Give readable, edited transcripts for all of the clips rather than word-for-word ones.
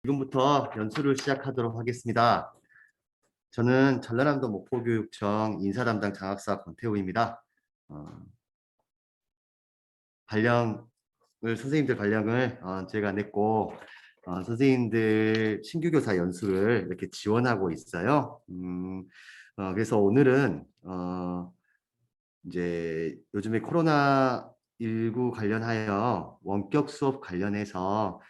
지금부터 연수를 시작하도록 하겠습니다. 저는 전라남도 목포교육청 인사담당 장학사 권태우입니다. 선생님들 발령을 제가 냈고 선생님들 신규교사 연수를 이렇게 지원하고 있어요. 그래서 오늘은 이제 요즘에 코로나19 관련하여 원격 수업 관련해서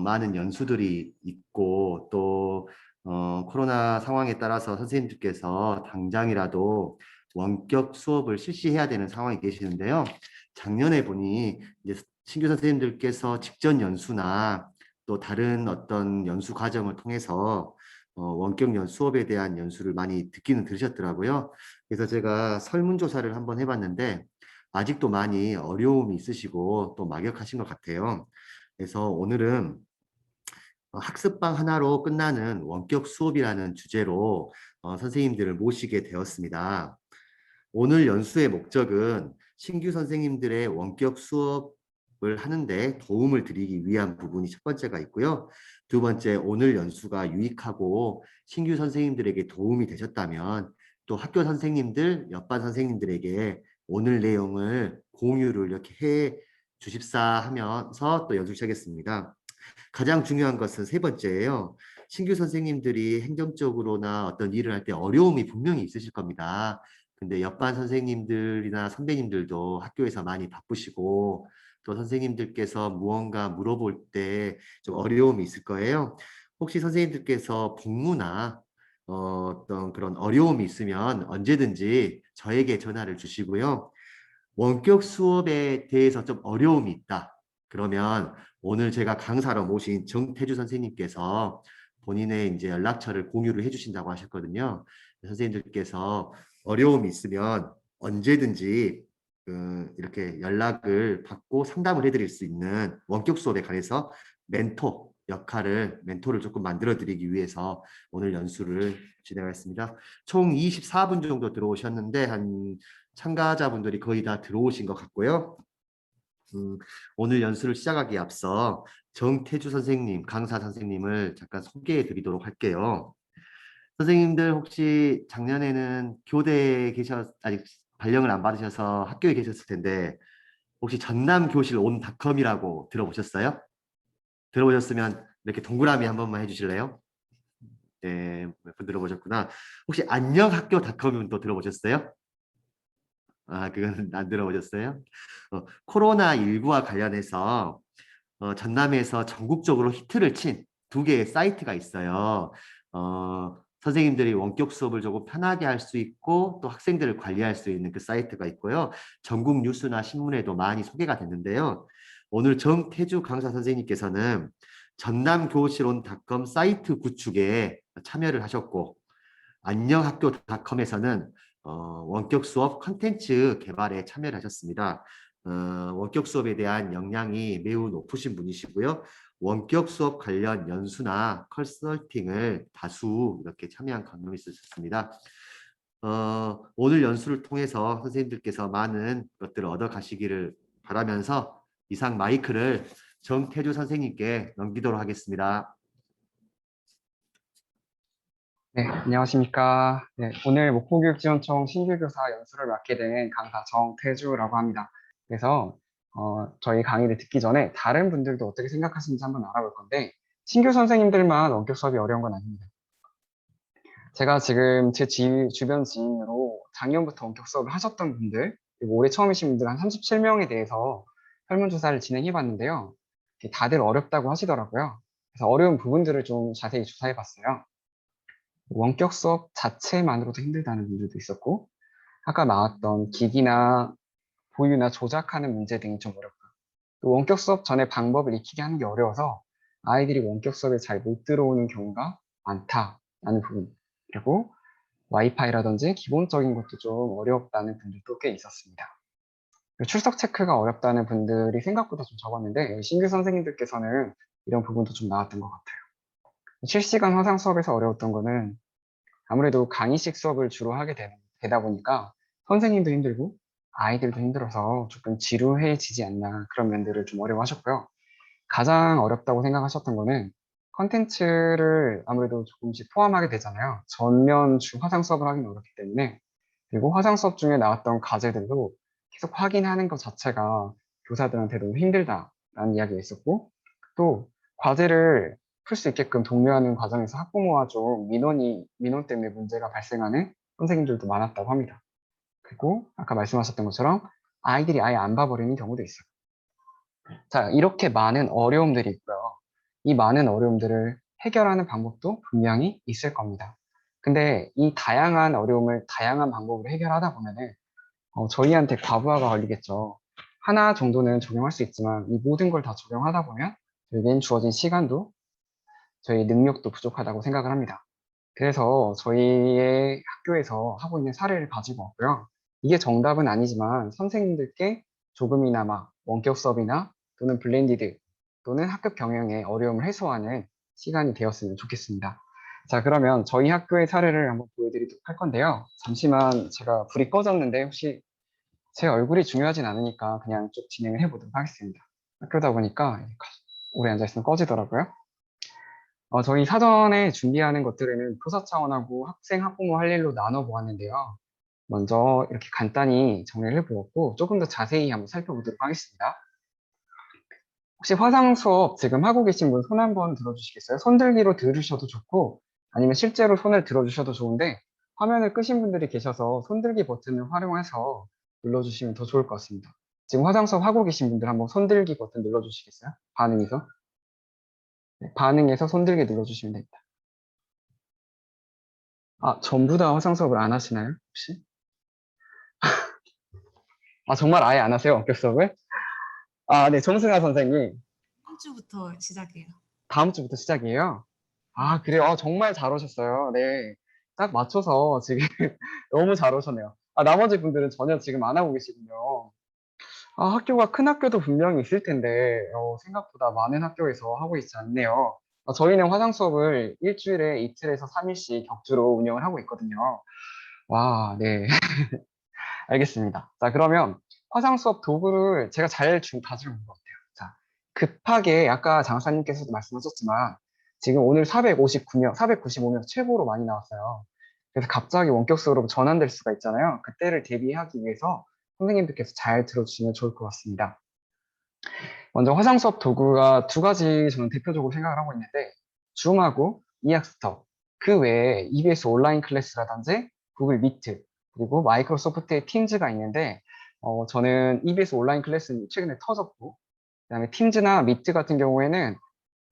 많은 연수들이 있고 또 코로나 상황에 따라서 선생님들께서 당장이라도 원격 수업을 실시해야 되는 상황이 계시는데요. 작년에 보니 이제 신규 선생님들께서 직전 연수나 또 다른 어떤 연수 과정을 통해서 원격 수업에 대한 연수를 많이 듣기는 들으셨더라고요. 그래서 제가 설문조사를 한번 해봤는데 아직도 많이 어려움이 있으시고 또 막역하신 것 같아요. 그래서 오늘은 학습방 하나로 끝나는 원격 수업이라는 주제로 선생님들을 모시게 되었습니다. 오늘 연수의 목적은 신규 선생님들의 원격 수업을 하는데 도움을 드리기 위한 부분이 첫 번째가 있고요. 두 번째, 오늘 연수가 유익하고 신규 선생님들에게 도움이 되셨다면 또 학교 선생님들, 옆반 선생님들에게 오늘 내용을 공유를 이렇게 해 주십사 하면서 또 연수 시작했습니다. 가장 중요한 것은 세 번째예요. 신규 선생님들이 행정적으로나 어떤 일을 할 때 어려움이 분명히 있으실 겁니다. 근데 옆반 선생님들이나 선배님들도 학교에서 많이 바쁘시고 또 선생님들께서 무언가 물어볼 때 좀 어려움이 있을 거예요. 혹시 선생님들께서 복무나 어떤 그런 어려움이 있으면 언제든지 저에게 전화를 주시고요. 원격 수업에 대해서 좀 어려움이 있다. 그러면 오늘 제가 강사로 모신 정태주 선생님께서 본인의 이제 연락처를 공유를 해주신다고 하셨거든요. 선생님들께서 어려움이 있으면 언제든지 이렇게 연락을 받고 상담을 해드릴 수 있는 원격 수업에 관해서 멘토를 조금 만들어 드리기 위해서 오늘 연수를 진행하겠습니다. 총 24분 정도 들어오셨는데 한 참가자분들이 거의 다 들어오신 것 같고요. 오늘 연수를 시작하기에 앞서 정태주 선생님, 강사 선생님을 잠깐 소개해 드리도록 할게요. 선생님들 혹시 작년에는 교대에 아직 발령을 안 받으셔서 학교에 계셨을 텐데 혹시 전남교실 온닷컴이라고 들어보셨어요? 들어보셨으면 이렇게 동그라미 한 번만 해주실래요? 네, 몇 분 들어보셨구나. 혹시 안녕학교닷컴은 또 들어보셨어요? 아, 그건 안 들어보셨어요? 코로나19와 관련해서 전남에서 전국적으로 히트를 친 두 개의 사이트가 있어요. 선생님들이 원격 수업을 조금 편하게 할 수 있고 또 학생들을 관리할 수 있는 그 사이트가 있고요. 전국 뉴스나 신문에도 많이 소개가 됐는데요. 오늘 정태주 강사 선생님께서는 전남교실온닷컴 사이트 구축에 참여를 하셨고 안녕학교닷컴에서는 원격 수업 컨텐츠 개발에 참여를 하셨습니다. 원격 수업에 대한 역량이 매우 높으신 분이시고요. 원격 수업 관련 연수나 컨설팅을 다수 이렇게 참여한 경험이 있으셨습니다. 오늘 연수를 통해서 선생님들께서 많은 것들을 얻어 가시기를 바라면서 이상 마이크를 정태주 선생님께 넘기도록 하겠습니다. 네, 안녕하십니까. 네, 오늘 목포교육지원청 신규교사 연수를 맡게 된 강사 정태주라고 합니다. 그래서 저희 강의를 듣기 전에 다른 분들도 어떻게 생각하시는지 한번 알아볼 건데 신규 선생님들만 원격 수업이 어려운 건 아닙니다. 제가 지금 제 주변 지인으로 작년부터 원격 수업을 하셨던 분들 그리고 올해 처음이신 분들 한 37명에 대해서 설문조사를 진행해 봤는데요. 다들 어렵다고 하시더라고요. 그래서 어려운 부분들을 좀 자세히 조사해 봤어요. 원격 수업 자체만으로도 힘들다는 분들도 있었고, 아까 나왔던 기기나 보유나 조작하는 문제 등이 좀 어렵다. 또 원격 수업 전에 방법을 익히게 하는 게 어려워서 아이들이 원격 수업에 잘 못 들어오는 경우가 많다라는 부분. 그리고 와이파이라든지 기본적인 것도 좀 어렵다는 분들도 꽤 있었습니다. 출석 체크가 어렵다는 분들이 생각보다 좀 적었는데 신규 선생님들께서는 이런 부분도 좀 나왔던 것 같아요. 실시간 화상 수업에서 어려웠던 거는 아무래도 강의식 수업을 주로 하게 되다 보니까 선생님도 힘들고 아이들도 힘들어서 조금 지루해지지 않나 그런 면들을 좀 어려워하셨고요. 가장 어렵다고 생각하셨던 거는 컨텐츠를 아무래도 조금씩 포함하게 되잖아요. 전면 화상 수업을 하기는 어렵기 때문에. 그리고 화상 수업 중에 나왔던 과제들도 계속 확인하는 것 자체가 교사들한테 너무 힘들다라는 이야기가 있었고, 또 과제를 풀 수 있게끔 독려하는 과정에서 학부모와 좀 민원 때문에 문제가 발생하는 선생님들도 많았다고 합니다. 그리고 아까 말씀하셨던 것처럼 아이들이 아예 안 봐버리는 경우도 있어요. 자, 이렇게 많은 어려움들이 있고요. 이 많은 어려움들을 해결하는 방법도 분명히 있을 겁니다. 근데 이 다양한 어려움을 다양한 방법으로 해결하다 보면은 저희한테 과부하가 걸리겠죠. 하나 정도는 적용할 수 있지만 이 모든 걸 다 적용하다 보면 저에겐 주어진 시간도 저희 능력도 부족하다고 생각을 합니다. 그래서 저희의 학교에서 하고 있는 사례를 가지고 왔고요. 이게 정답은 아니지만 선생님들께 조금이나마 원격 수업이나 또는 블렌디드 또는 학급 경영의 어려움을 해소하는 시간이 되었으면 좋겠습니다. 자, 그러면 저희 학교의 사례를 한번 보여드리도록 할 건데요. 잠시만 제가 불이 꺼졌는데 혹시 제 얼굴이 중요하진 않으니까 그냥 쭉 진행을 해보도록 하겠습니다. 학교다 보니까 오래 앉아있으면 꺼지더라고요. 저희 사전에 준비하는 것들에는 교사 차원하고 학생, 학부모 할 일로 나눠 보았는데요. 먼저 이렇게 간단히 정리를 해보았고 조금 더 자세히 한번 살펴보도록 하겠습니다. 혹시 화상 수업 지금 하고 계신 분 손 한번 들어주시겠어요? 손 들기로 들으셔도 좋고 아니면 실제로 손을 들어주셔도 좋은데 화면을 끄신 분들이 계셔서 손 들기 버튼을 활용해서 눌러주시면 더 좋을 것 같습니다. 지금 화상 수업 하고 계신 분들 한번 손 들기 버튼 눌러주시겠어요? 반응해서? 네, 반응해서 손 들기 눌러주시면 됩니다. 아, 전부 다 화상 수업을 안 하시나요? 혹시? 아, 정말 아예 안 하세요? 원격 수업을? 아, 네, 정승아 선생님. 다음 주부터 시작해요. 다음 주부터 시작이에요? 네. 아, 그래요? 정말 잘 오셨어요. 네. 딱 맞춰서 지금 너무 잘 오셨네요. 아, 나머지 분들은 전혀 지금 안 하고 계시군요. 아, 학교가 큰 학교도 분명히 있을 텐데, 생각보다 많은 학교에서 하고 있지 않네요. 저희는 화상 수업을 일주일에 이틀에서 3일씩 격주로 운영을 하고 있거든요. 와, 네. 알겠습니다. 자, 그러면 화상 수업 도구를 제가 잘 가지고 있는 것 같아요. 자, 급하게 아까 장사님께서도 말씀하셨지만 지금 오늘 459명, 495명 최고로 많이 나왔어요. 그래서 갑자기 원격 수업으로 전환될 수가 있잖아요. 그때를 대비하기 위해서 선생님들께서 잘 들어주시면 좋을 것 같습니다. 먼저 화상 수업 도구가 두 가지 저는 대표적으로 생각을 하고 있는데 줌하고 이학스터, 그 외에 EBS 온라인 클래스라든지 구글 미트, 그리고 마이크로소프트의 팀즈가 있는데 저는 EBS 온라인 클래스는 최근에 터졌고 그다음에 팀즈나 미트 같은 경우에는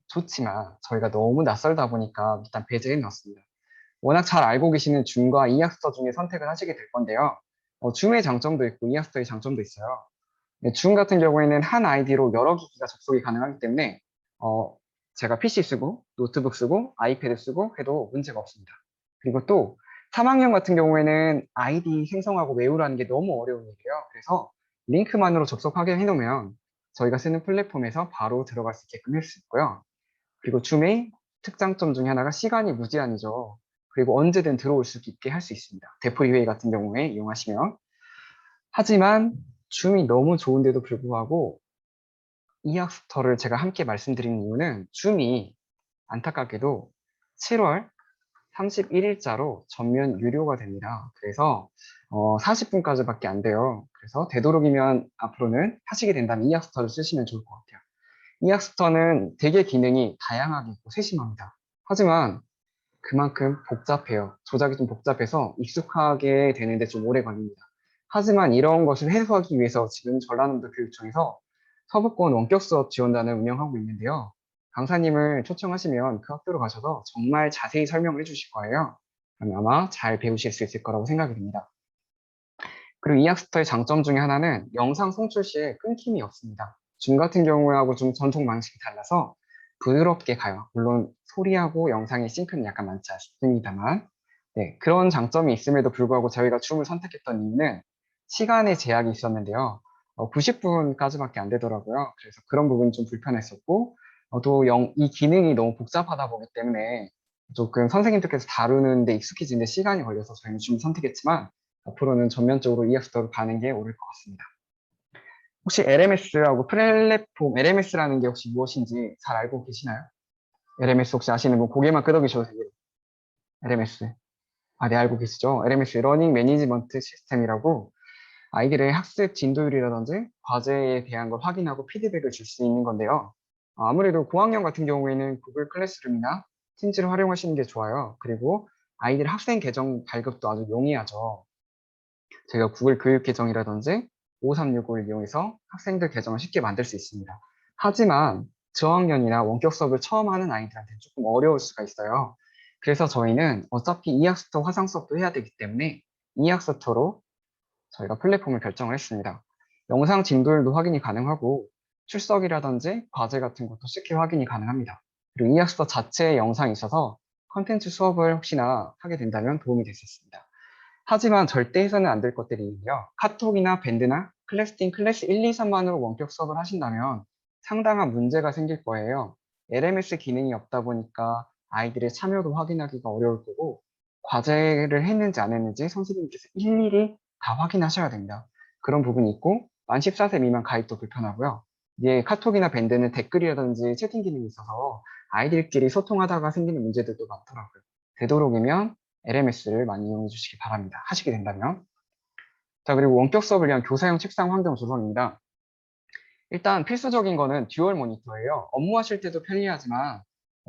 좋지만 저희가 너무 낯설다 보니까 일단 배제해 놨습니다. 워낙 잘 알고 계시는 줌과 이학스터 중에 선택을 하시게 될 건데요. 줌의 장점도 있고 이학스터의 장점도 있어요. 네, 줌 같은 경우에는 한 아이디로 여러 기기가 접속이 가능하기 때문에 어, 제가 PC 쓰고 노트북 쓰고 아이패드 쓰고 해도 문제가 없습니다. 그리고 또 3학년 같은 경우에는 아이디 생성하고 외우라는 게 너무 어려운 일이에요. 그래서 링크만으로 접속하게 해놓으면 저희가 쓰는 플랫폼에서 바로 들어갈 수 있게끔 할 수 있고요. 그리고 줌의 특장점 중에 하나가 시간이 무제한이죠. 그리고 언제든 들어올 수 있게 할 수 있습니다. 대포리 회의 같은 경우에 이용하시면. 하지만 줌이 너무 좋은데도 불구하고 이학스터를 제가 함께 말씀드리는 이유는 줌이 안타깝게도 7월 31일자로 전면 유료가 됩니다. 그래서 40분까지밖에 안 돼요. 그래서 되도록이면 앞으로는 하시게 된다면 이학스터를 쓰시면 좋을 것 같아요. 이학스터는 되게 기능이 다양하게 있고 세심합니다. 하지만 그만큼 복잡해요. 조작이 좀 복잡해서 익숙하게 되는데 좀 오래 걸립니다. 하지만 이런 것을 해소하기 위해서 지금 전라남도 교육청에서 서부권 원격 수업 지원단을 운영하고 있는데요. 강사님을 초청하시면 그 학교로 가셔서 정말 자세히 설명을 해주실 거예요. 그럼 아마 잘 배우실 수 있을 거라고 생각이 듭니다. 그리고 이학스터의 장점 중에 하나는 영상 송출 시에 끊김이 없습니다. 줌 같은 경우하고 좀 전통 방식이 달라서 부드럽게 가요. 물론 소리하고 영상의 싱크는 약간 많지 않습니다만 네, 그런 장점이 있음에도 불구하고 저희가 줌을 선택했던 이유는 시간의 제약이 있었는데요. 90분까지밖에 안 되더라고요. 그래서 그런 부분이 좀 불편했었고 또 이 기능이 너무 복잡하다 보기 때문에 조금 선생님들께서 다루는데 익숙해지는데 시간이 걸려서 저희는 줌을 선택했지만 앞으로는 전면적으로 이학스터로 가는 게 옳을 것 같습니다. 혹시 LMS하고 플랫폼, LMS라는 게 혹시 무엇인지 잘 알고 계시나요? LMS 혹시 아시는 분 고개만 끄덕이셔도 돼요. LMS. 아, 네, 알고 계시죠? LMS, 러닝 매니지먼트 시스템이라고 아이들의 학습 진도율이라든지 과제에 대한 걸 확인하고 피드백을 줄 수 있는 건데요. 아무래도 고학년 같은 경우에는 구글 클래스룸이나 팀즈를 활용하시는 게 좋아요. 그리고 아이들 학생 계정 발급도 아주 용이하죠. 제가 구글 교육 계정이라든지 5365를 이용해서 학생들 계정을 쉽게 만들 수 있습니다. 하지만 저학년이나 원격 수업을 처음 하는 아이들한테는 조금 어려울 수가 있어요. 그래서 저희는 어차피 이학스토 화상 수업도 해야 되기 때문에 이학스토로 저희가 플랫폼을 결정을 했습니다. 영상 진도율도 확인이 가능하고 출석이라든지 과제 같은 것도 쉽게 확인이 가능합니다. 그리고 이학스토 자체의 영상이 있어서 컨텐츠 수업을 혹시나 하게 된다면 도움이 될 수 있습니다. 하지만 절대 해서는 안 될 것들이 있는데요. 카톡이나 밴드나 클래스팀 클래스 1, 2, 3만으로 원격 수업을 하신다면 상당한 문제가 생길 거예요. LMS 기능이 없다 보니까 아이들의 참여도 확인하기가 어려울 거고 과제를 했는지 안 했는지 선생님께서 일일이 다 확인하셔야 됩니다. 그런 부분이 있고 만 14세 미만 가입도 불편하고요. 이게 카톡이나 밴드는 댓글이라든지 채팅 기능이 있어서 아이들끼리 소통하다가 생기는 문제들도 많더라고요. 되도록이면 LMS를 많이 이용해 주시기 바랍니다. 하시게 된다면. 자, 그리고 원격 수업을 위한 교사용 책상 환경 조성입니다. 일단 필수적인 거는 듀얼 모니터예요. 업무하실 때도 편리하지만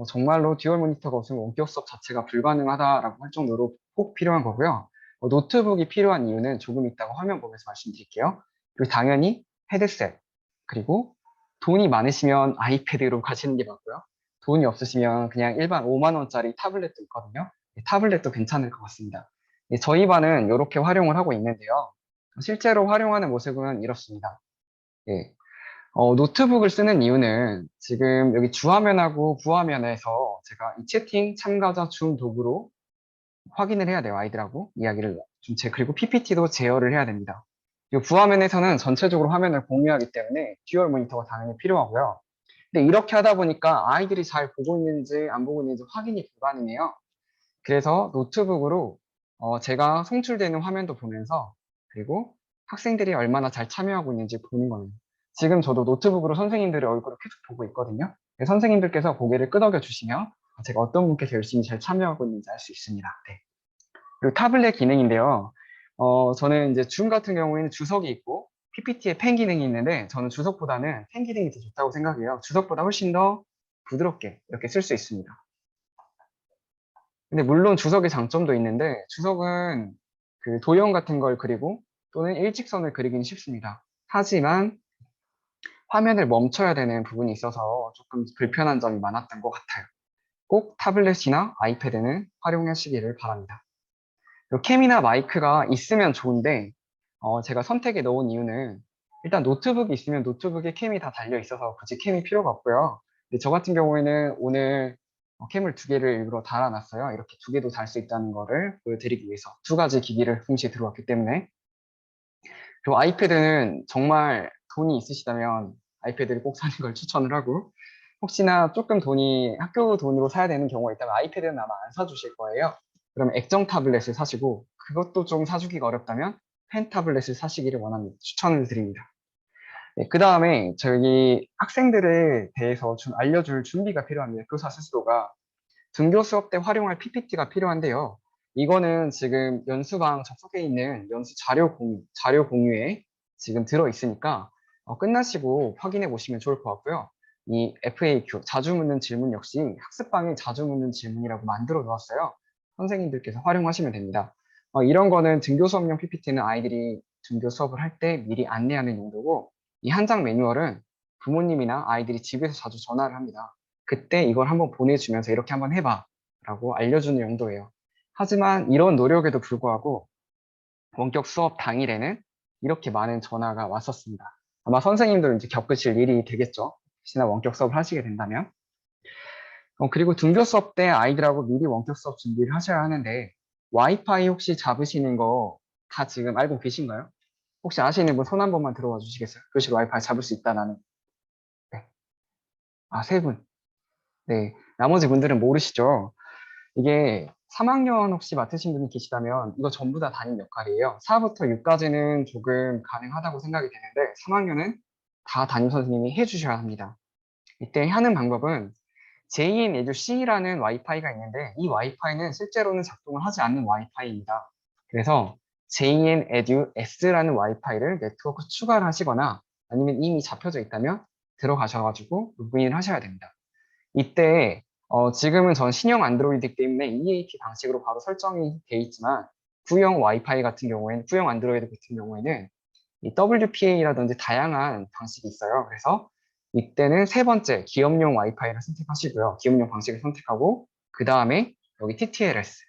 정말로 듀얼 모니터가 없으면 원격 수업 자체가 불가능하다라고 할 정도로 꼭 필요한 거고요. 노트북이 필요한 이유는 조금 이따가 화면 보면서 말씀드릴게요. 그리고 당연히 헤드셋, 그리고 돈이 많으시면 아이패드로 가시는 게 맞고요. 돈이 없으시면 그냥 일반 5만 원짜리 타블렛도 있거든요. 타블렛도 괜찮을 것 같습니다. 저희 반은 이렇게 활용을 하고 있는데요. 실제로 활용하는 모습은 이렇습니다. 예, 노트북을 쓰는 이유는 지금 여기 주화면하고 부화면에서 제가 이 채팅 참가자 줌 도구로 확인을 해야 돼요. 아이들하고 이야기를 그리고 PPT도 제어를 해야 됩니다. 이 부화면에서는 전체적으로 화면을 공유하기 때문에 듀얼 모니터가 당연히 필요하고요. 근데 이렇게 하다 보니까 아이들이 잘 보고 있는지 안 보고 있는지 확인이 불가능해요. 그래서 노트북으로 제가 송출되는 화면도 보면서 그리고 학생들이 얼마나 잘 참여하고 있는지 보는 겁니다. 지금 저도 노트북으로 선생님들의 얼굴을 계속 보고 있거든요. 선생님들께서 고개를 끄덕여 주시면 제가 어떤 분께서 열심히 잘 참여하고 있는지 알 수 있습니다. 네. 그리고 타블렛 기능인데요. 저는 이제 줌 같은 경우에는 주석이 있고 PPT에 펜 기능이 있는데 저는 주석보다는 펜 기능이 더 좋다고 생각해요. 주석보다 훨씬 더 부드럽게 이렇게 쓸 수 있습니다. 근데 물론 주석의 장점도 있는데 주석은 그 도형 같은 걸 그리고 또는 일직선을 그리기는 쉽습니다. 하지만 화면을 멈춰야 되는 부분이 있어서 조금 불편한 점이 많았던 것 같아요. 꼭 타블렛이나 아이패드는 활용하시기를 바랍니다. 그리고 캠이나 마이크가 있으면 좋은데 제가 선택에 넣은 이유는 일단 노트북이 있으면 노트북에 캠이 다 달려 있어서 굳이 캠이 필요가 없고요. 근데 저 같은 경우에는 오늘 캠을 두 개를 일부러 달아놨어요. 이렇게 두 개도 달 수 있다는 거를 보여드리기 위해서 두 가지 기기를 동시에 들어왔기 때문에. 그리고 아이패드는 정말 돈이 있으시다면 아이패드를 꼭 사는 걸 추천을 하고 혹시나 조금 돈이 학교 돈으로 사야 되는 경우가 있다면 아이패드는 아마 안 사주실 거예요. 그럼 액정 타블렛을 사시고 그것도 좀 사주기가 어렵다면 펜 타블렛을 사시기를 원합니다. 추천을 드립니다. 네, 그 다음에 저희 학생들에 대해서 좀 알려줄 준비가 필요합니다. 교사 스스로가. 등교 수업 때 활용할 PPT가 필요한데요. 이거는 지금 연수방 접속해 있는 연수 자료 공유에 지금 들어 있으니까 끝나시고 확인해 보시면 좋을 것 같고요. 이 FAQ, 자주 묻는 질문 역시 학습방에 자주 묻는 질문이라고 만들어 놓았어요. 선생님들께서 활용하시면 됩니다. 이런 거는 등교 수업용 PPT는 아이들이 등교 수업을 할 때 미리 안내하는 용도고 이 한 장 매뉴얼은 부모님이나 아이들이 집에서 자주 전화를 합니다. 그때 이걸 한번 보내주면서 이렇게 한번 해봐 라고 알려주는 용도예요. 하지만 이런 노력에도 불구하고 원격 수업 당일에는 이렇게 많은 전화가 왔었습니다. 아마 선생님들은 이제 겪으실 일이 되겠죠. 혹시나 원격 수업을 하시게 된다면. 그리고 등교 수업 때 아이들하고 미리 원격 수업 준비를 하셔야 하는데 와이파이 혹시 잡으시는 거 다 지금 알고 계신가요? 혹시 아시는 분 손 한 번만 들어와 주시겠어요? 교실 와이파이 잡을 수 있다는. 네. 아, 세 분. 네. 나머지 분들은 모르시죠? 이게 3학년 혹시 맡으신 분이 계시다면 이거 전부 다 담임 역할이에요. 4부터 6까지는 조금 가능하다고 생각이 되는데 3학년은 다 담임 선생님이 해주셔야 합니다. 이때 하는 방법은 JN Edu C라는 와이파이가 있는데 이 와이파이는 실제로는 작동을 하지 않는 와이파이입니다. 그래서 JN Edu S라는 와이파이를 네트워크 추가를 하시거나 아니면 이미 잡혀져 있다면 들어가셔가지고 로그인을 하셔야 됩니다. 이때 지금은 전 신형 안드로이드이기 때문에 EAP 방식으로 바로 설정이 되어 있지만 구형 와이파이 같은 경우에는 구형 안드로이드 같은 경우에는 이 WPA라든지 다양한 방식이 있어요. 그래서 이때는 세 번째 기업용 와이파이를 선택하시고요. 기업용 방식을 선택하고 그 다음에 여기 TTLS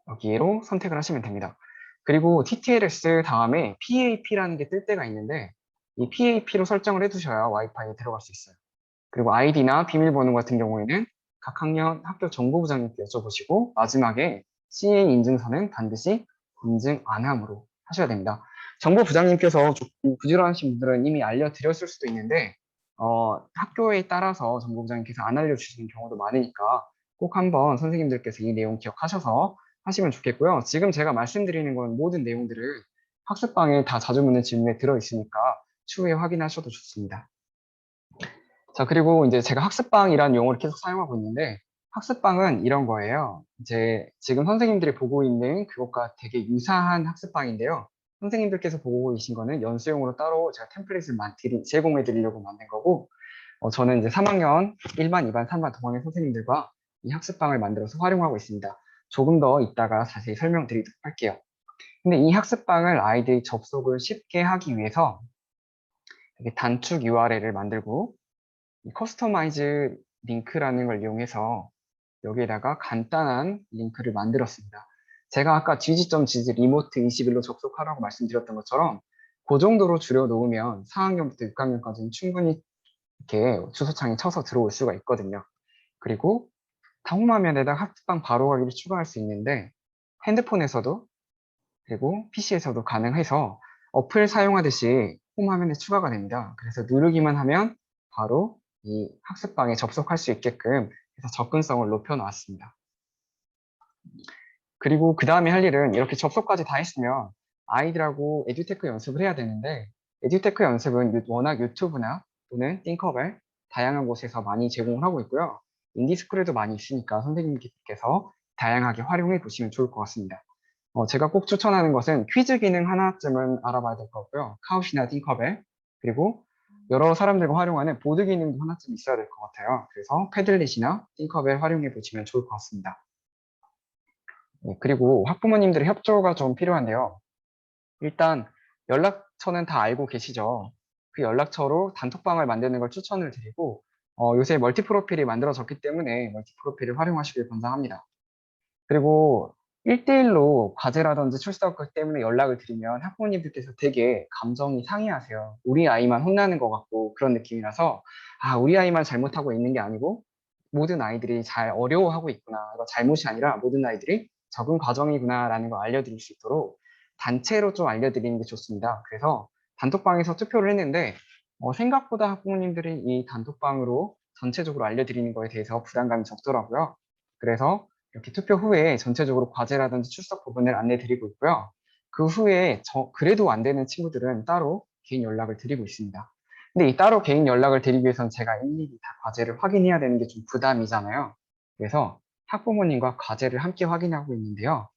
여기로 선택을 하시면 됩니다. 그리고 TTLS 다음에 PAP라는 게 뜰 때가 있는데 이 PAP로 설정을 해두셔야 와이파이에 들어갈 수 있어요. 그리고 아이디나 비밀번호 같은 경우에는 각 학년 학교 정보부장님께 여쭤보시고 마지막에 CA 인증서는 반드시 인증 안함으로 하셔야 됩니다. 정보부장님께서 조금 부지런하신 분들은 이미 알려드렸을 수도 있는데 학교에 따라서 정보부장님께서 안 알려주시는 경우도 많으니까 꼭 한번 선생님들께서 이 내용 기억하셔서 하시면 좋겠고요. 지금 제가 말씀드리는 건 모든 내용들을 학습방에 다 자주 묻는 질문에 들어있으니까 추후에 확인하셔도 좋습니다. 자, 그리고 이제 제가 학습방이라는 용어를 계속 사용하고 있는데, 학습방은 이런 거예요. 이제 지금 선생님들이 보고 있는 그것과 되게 유사한 학습방인데요. 선생님들께서 보고 계신 거는 연수용으로 따로 제가 템플릿을 제공해 드리려고 만든 거고, 저는 이제 3학년 1반, 2반, 3반 동학년 선생님들과 이 학습방을 만들어서 활용하고 있습니다. 조금 더 이따가 자세히 설명드리도록 할게요. 근데 이 학습방을 아이들이 접속을 쉽게 하기 위해서 이렇게 단축 URL을 만들고 이 커스터마이즈 링크라는 걸 이용해서 여기에다가 간단한 링크를 만들었습니다. 제가 아까 gg.gg 리모트 21로 접속하라고 말씀드렸던 것처럼 그 정도로 줄여 놓으면 4학년부터 6학년까지는 충분히 이렇게 주소창에 쳐서 들어올 수가 있거든요. 그리고 홈화면에다가 학습방 바로 가기를 추가할 수 있는데 핸드폰에서도 그리고 PC에서도 가능해서 어플 사용하듯이 홈화면에 추가가 됩니다. 그래서 누르기만 하면 바로 이 학습방에 접속할 수 있게끔 해서 접근성을 높여 놨습니다. 그리고 그 다음에 할 일은 이렇게 접속까지 다 했으면 아이들하고 에듀테크 연습을 해야 되는데 에듀테크 연습은 워낙 유튜브나 또는 띵커벨 다양한 곳에서 많이 제공을 하고 있고요. 인디스크에도 많이 있으니까 선생님께서 다양하게 활용해 보시면 좋을 것 같습니다. 제가 꼭 추천하는 것은 퀴즈 기능 하나쯤은 알아봐야 될 것 같고요. 카우시나 띵커벨 그리고 여러 사람들과 활용하는 보드 기능도 하나쯤 있어야 될 것 같아요. 그래서 패들릿이나 띵커벨 활용해 보시면 좋을 것 같습니다. 네, 그리고 학부모님들의 협조가 좀 필요한데요. 일단 연락처는 다 알고 계시죠? 그 연락처로 단톡방을 만드는 걸 추천을 드리고 요새 멀티 프로필이 만들어졌기 때문에 멀티 프로필을 활용하시길 권장합니다. 그리고 1대1로 과제라든지 출석 때문에 연락을 드리면 학부모님들께서 되게 감정이 상해하세요. 우리 아이만 혼나는 것 같고 그런 느낌이라서 아, 우리 아이만 잘못하고 있는 게 아니고 모든 아이들이 잘 어려워하고 있구나. 이거 잘못이 아니라 모든 아이들이 적응 과정이구나라는 걸 알려드릴 수 있도록 단체로 좀 알려드리는 게 좋습니다. 그래서 단톡방에서 투표를 했는데 생각보다 학부모님들이 이 단톡방으로 전체적으로 알려드리는 거에 대해서 부담감이 적더라고요. 그래서 이렇게 투표 후에 전체적으로 과제라든지 출석 부분을 안내 드리고 있고요. 그 후에 그래도 안 되는 친구들은 따로 개인 연락을 드리고 있습니다. 근데 이 따로 개인 연락을 드리기 위해서는 제가 일일이 다 과제를 확인해야 되는 게 좀 부담이잖아요. 그래서 학부모님과 과제를 함께 확인하고 있는데요.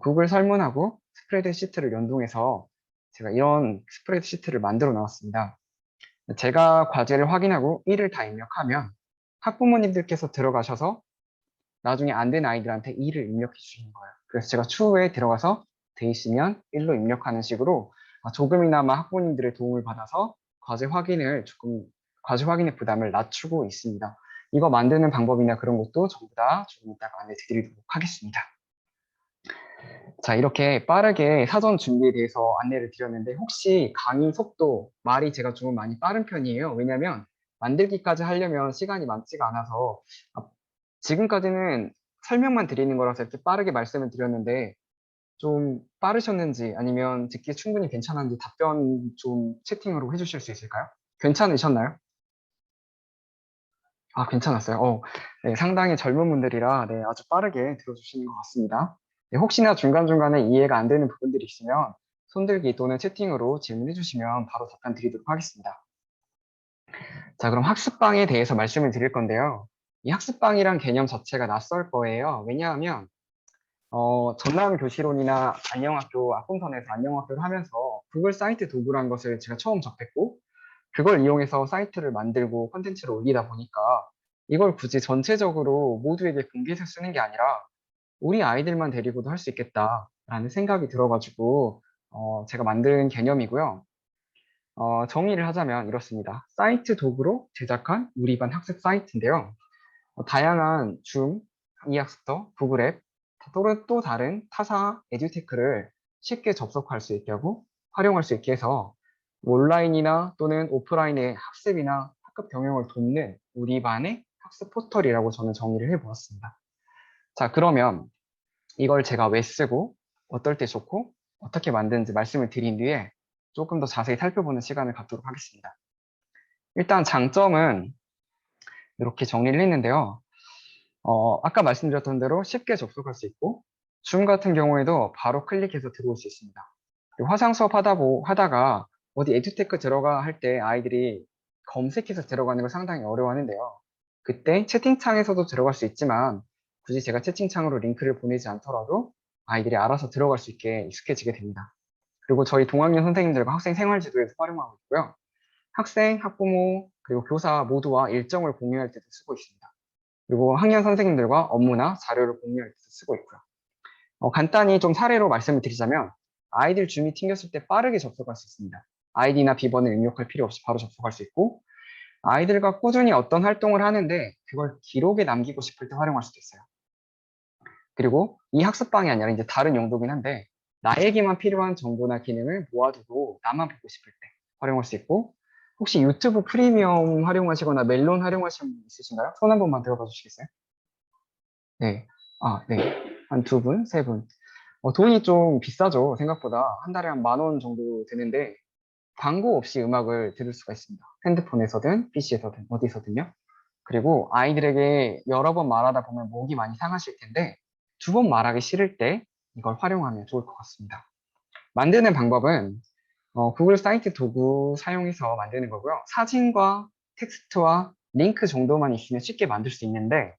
구글 설문하고 스프레드 시트를 연동해서 제가 이런 스프레드 시트를 만들어 나왔습니다. 제가 과제를 확인하고 1을 다 입력하면 학부모님들께서 들어가셔서 나중에 안 된 아이들한테 2를 입력해 주시는 거예요. 그래서 제가 추후에 들어가서 돼 있으면 1로 입력하는 식으로 조금이나마 학부모님들의 도움을 받아서 과제 확인의 부담을 낮추고 있습니다. 이거 만드는 방법이나 그런 것도 전부 다 조금 이따가 안내 드리도록 하겠습니다. 자, 이렇게 빠르게 사전 준비에 대해서 안내를 드렸는데 혹시 강의 속도, 말이 제가 좀 많이 빠른 편이에요. 왜냐면 만들기까지 하려면 시간이 많지가 않아서 지금까지는 설명만 드리는 거라서 이렇게 빠르게 말씀을 드렸는데 좀 빠르셨는지 아니면 듣기 충분히 괜찮았는지 답변 좀 채팅으로 해주실 수 있을까요? 괜찮으셨나요? 아, 괜찮았어요. 네, 상당히 젊은 분들이라 네, 아주 빠르게 들어주시는 것 같습니다. 네, 혹시나 중간중간에 이해가 안 되는 부분들이 있으면 손들기 또는 채팅으로 질문해 주시면 바로 답변 드리도록 하겠습니다. 자, 그럼 학습방에 대해서 말씀을 드릴 건데요. 이 학습방이란 개념 자체가 낯설 거예요. 왜냐하면 전남 교실론이나 안녕학교 앞봉선에서 안녕학교를 하면서 구글 사이트 도구라는 것을 제가 처음 접했고, 그걸 이용해서 사이트를 만들고 콘텐츠를 올리다 보니까 이걸 굳이 전체적으로 모두에게 공개해서 쓰는 게 아니라 우리 아이들만 데리고도 할 수 있겠다라는 생각이 들어가지고 제가 만든 개념이고요. 정의를 하자면 이렇습니다. 사이트 도구로 제작한 우리 반 학습 사이트인데요. 다양한 줌, 이학습터, 구글 앱, 또 다른 타사 에듀테크를 쉽게 접속할 수 있게 하고 활용할 수 있게 해서 온라인이나 또는 오프라인의 학습이나 학급 병행을 돕는 우리 반의 학습 포털이라고 저는 정의를 해보았습니다. 자, 그러면 이걸 제가 왜 쓰고 어떨 때 좋고 어떻게 만드는지 말씀을 드린 뒤에 조금 더 자세히 살펴보는 시간을 갖도록 하겠습니다. 일단 장점은 이렇게 정리를 했는데요. 아까 말씀드렸던 대로 쉽게 접속할 수 있고 줌 같은 경우에도 바로 클릭해서 들어올 수 있습니다. 그리고 화상 수업 하다가 어디 에듀테크 들어가 할 때 아이들이 검색해서 들어가는 걸 상당히 어려워하는데요. 그때 채팅창에서도 들어갈 수 있지만 굳이 제가 채팅창으로 링크를 보내지 않더라도 아이들이 알아서 들어갈 수 있게 익숙해지게 됩니다. 그리고 저희 동학년 선생님들과 학생 생활지도에서 활용하고 있고요. 학생, 학부모, 그리고 교사 모두와 일정을 공유할 때도 쓰고 있습니다. 그리고 학년 선생님들과 업무나 자료를 공유할 때도 쓰고 있고요. 간단히 좀 사례로 말씀을 드리자면 아이들 줌이 튕겼을 때 빠르게 접속할 수 있습니다. 아이디나 비번을 입력할 필요 없이 바로 접속할 수 있고 아이들과 꾸준히 어떤 활동을 하는데 그걸 기록에 남기고 싶을 때 활용할 수도 있어요. 그리고 이 학습방이 아니라 이제 다른 용도긴 한데 나에게만 필요한 정보나 기능을 모아두고 나만 보고 싶을 때 활용할 수 있고 혹시 유튜브 프리미엄 활용하시거나 멜론 활용하시는 분 있으신가요? 손 한 번만 들어봐 주시겠어요? 네. 네. 한 두 분, 세 분. 돈이 좀 비싸죠. 생각보다. 한 달에 한 10,000원 정도 되는데 광고 없이 음악을 들을 수가 있습니다. 핸드폰에서든 PC에서든 어디서든요. 그리고 아이들에게 여러 번 말하다 보면 목이 많이 상하실 텐데 두 번 말하기 싫을 때 이걸 활용하면 좋을 것 같습니다. 만드는 방법은 구글 사이트 도구 사용해서 만드는 거고요. 사진과 텍스트와 링크 정도만 있으면 쉽게 만들 수 있는데